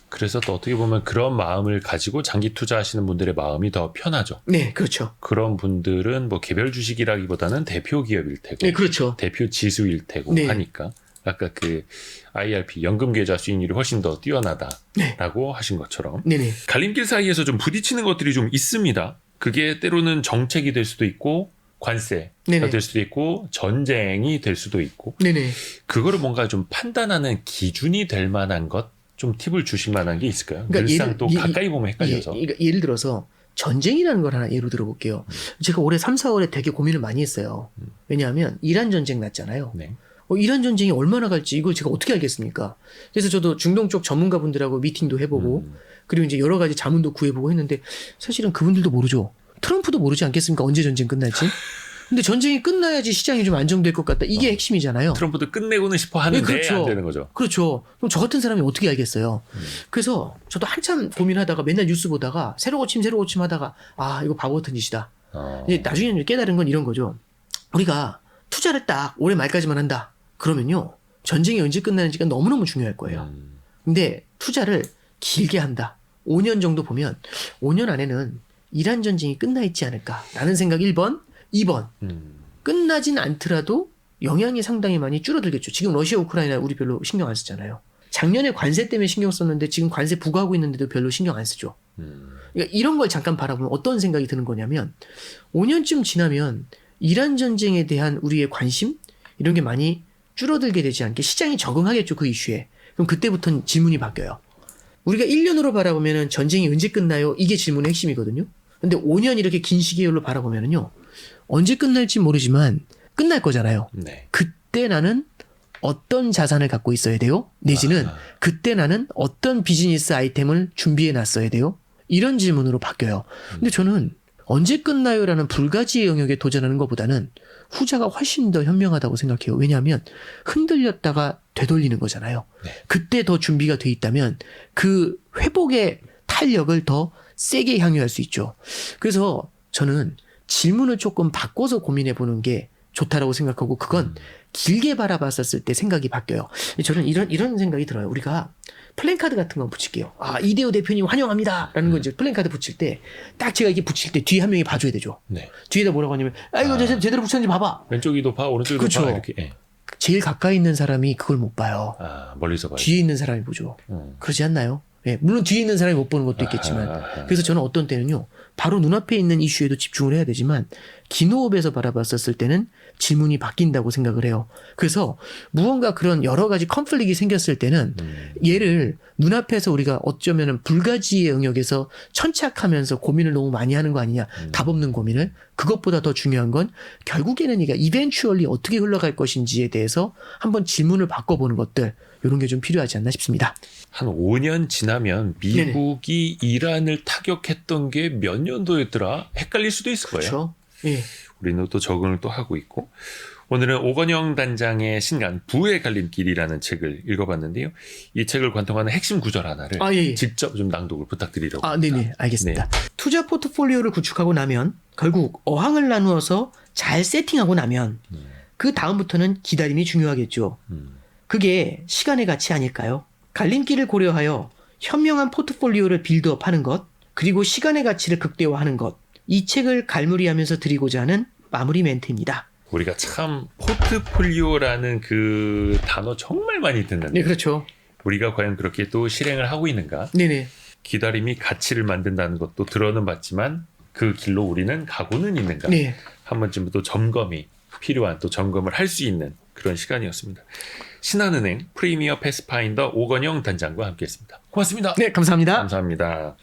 C: 그래서 또 어떻게 보면 그런 마음을 가지고 장기 투자하시는 분들의 마음이 더 편하죠.
A: 네, 그렇죠.
C: 그런 분들은 뭐 개별 주식이라기보다는 대표 기업일 테고,
A: 네, 그렇죠.
C: 대표 지수일 테고
A: 네.
C: 하니까 아까 그 IRP 연금계좌 수익률이 훨씬 더 뛰어나다라고
A: 네.
C: 하신 것처럼
A: 네네.
C: 갈림길 사이에서 좀 부딪히는 것들이 좀 있습니다. 그게 때로는 정책이 될 수도 있고 관세가
A: 네네.
C: 될 수도 있고 전쟁이 될 수도 있고
A: 네네.
C: 그거를 뭔가 좀 판단하는 기준이 될 만한 것 좀 팁을 주실 만한 게 있을까요?
A: 그러니까
C: 늘상 또 가까이 보면 헷갈려서.
A: 예를 들어서 전쟁이라는 걸 하나 예로 들어볼게요. 제가 올해 3, 4월에 되게 고민을 많이 했어요. 왜냐하면 이란 전쟁 났잖아요.
C: 네.
A: 이란 전쟁이 얼마나 갈지 이걸 제가 어떻게 알겠습니까? 그래서 저도 중동 쪽 전문가분들하고 미팅도 해보고 그리고 이제 여러 가지 자문도 구해보고 했는데 사실은 그분들도 모르죠. 트럼프도 모르지 않겠습니까? 언제 전쟁 끝날지? 근데 전쟁이 끝나야지 시장이 좀 안정될 것 같다. 이게 핵심이잖아요.
C: 트럼프도 끝내고는 싶어 하는데
A: 네, 그렇죠.
C: 안 되는 거죠.
A: 그렇죠. 그럼 저 같은 사람이 어떻게 알겠어요? 그래서 저도 한참 고민하다가 맨날 뉴스 보다가 새로 고침 하다가 이거 바보 같은 짓이다. 이제 나중에 깨달은 건 이런 거죠. 우리가 투자를 딱 올해 말까지만 한다. 그러면요. 전쟁이 언제 끝나는지가 너무너무 중요할 거예요. 근데 투자를 길게 한다. 5년 정도 보면 5년 안에는 이란 전쟁이 끝나 있지 않을까라는 생각 1번. 2번. 끝나진 않더라도 영향이 상당히 많이 줄어들겠죠. 지금 러시아, 우크라이나 우리 별로 신경 안 쓰잖아요. 작년에 관세 때문에 신경 썼는데 지금 관세 부과하고 있는데도 별로 신경 안 쓰죠. 그러니까 이런 걸 잠깐 바라보면 어떤 생각이 드는 거냐면 5년쯤 지나면 이란 전쟁에 대한 우리의 관심 이런 게 많이 줄어들게 되지 않게 시장이 적응하겠죠. 그 이슈에. 그럼 그때부터는 질문이 바뀌어요. 우리가 1년으로 바라보면 전쟁이 언제 끝나요? 이게 질문의 핵심이거든요. 근데 5년 이렇게 긴 시기로 바라보면요. 언제 끝날지 모르지만 끝날 거잖아요.
C: 네.
A: 그때 나는 어떤 자산을 갖고 있어야 돼요? 내지는 그때 나는 어떤 비즈니스 아이템을 준비해 놨어야 돼요? 이런 질문으로 바뀌어요. 근데 저는 언제 끝나요라는 불가지의 영역에 도전하는 것보다는 후자가 훨씬 더 현명하다고 생각해요. 왜냐하면 흔들렸다가 되돌리는 거잖아요.
C: 네.
A: 그때 더 준비가 돼 있다면 그 회복의 탄력을 더 세게 향유할 수 있죠. 그래서 저는 질문을 조금 바꿔서 고민해 보는 게 좋다라고 생각하고 그건 길게 바라봤었을 때 생각이 바뀌어요. 저는 이런 생각이 들어요. 우리가 플랜카드 같은 거 붙일게요. 아, 이대호 대표님 환영합니다. 라는 거 이제 플랜카드 붙일 때 딱 제가 이게 붙일 때 뒤에 한 명이 봐줘야 되죠.
C: 네.
A: 뒤에다 뭐라고 하냐면 이거 제대로 붙였는지 봐봐.
C: 왼쪽이도 봐, 오른쪽이도
A: 그쵸.
C: 봐 이렇게. 예.
A: 제일 가까이 있는 사람이 그걸 못 봐요.
C: 아, 멀리서 봐요.
A: 뒤에 있는 사람이 보죠. 그러지 않나요? 예, 물론 뒤에 있는 사람이 못 보는 것도 있겠지만. 그래서 저는 어떤 때는요. 바로 눈앞에 있는 이슈에도 집중을 해야 되지만 긴 호흡에서 바라봤었을 때는 질문이 바뀐다고 생각을 해요. 그래서 무언가 그런 여러 가지 컨플릭이 생겼을 때는 얘를 눈앞에서 우리가 어쩌면은 불가지의 영역에서 천착하면서 고민을 너무 많이 하는 거 아니냐. 답 없는 고민을. 그것보다 더 중요한 건 결국에는 얘가 이벤추얼리 어떻게 흘러갈 것인지에 대해서 한번 질문을 바꿔보는 것들 이런 게 좀 필요하지 않나 싶습니다.
C: 한 5년 지나면 미국이 이란을 타격했던 게 몇 년도였더라? 헷갈릴 수도 있을 거예요.
A: 그렇죠. 예.
C: 우리는 또 적응을 또 하고 있고. 오늘은 오건영 단장의 신간 부의 갈림길이라는 책을 읽어봤는데요. 이 책을 관통하는 핵심 구절 하나를
A: 예.
C: 직접 좀 낭독을 부탁드리려고
A: 아,
C: 합니다.
A: 네네. 알겠습니다. 투자 포트폴리오를 구축하고 나면 결국 어항을 나누어서 잘 세팅하고 나면 그 다음부터는 기다림이 중요하겠죠. 그게 시간의 가치 아닐까요? 갈림길을 고려하여 현명한 포트폴리오를 빌드업하는 것, 그리고 시간의 가치를 극대화하는 것. 이 책을 갈무리하면서 드리고자 하는 마무리 멘트입니다.
C: 우리가 참 포트폴리오라는 그 단어 정말 많이 듣는데
A: 네, 그렇죠.
C: 우리가 과연 그렇게 또 실행을 하고 있는가?
A: 네네.
C: 기다림이 가치를 만든다는 것도 들어는 봤지만 그 길로 우리는 가고는 있는가?
A: 네.
C: 한 번쯤 또 점검이 필요한 또 점검을 할 수 있는 그런 시간이었습니다. 신한은행 프리미어 패스파인더 오건영 단장과 함께했습니다. 고맙습니다.
A: 네, 감사합니다.
C: 감사합니다.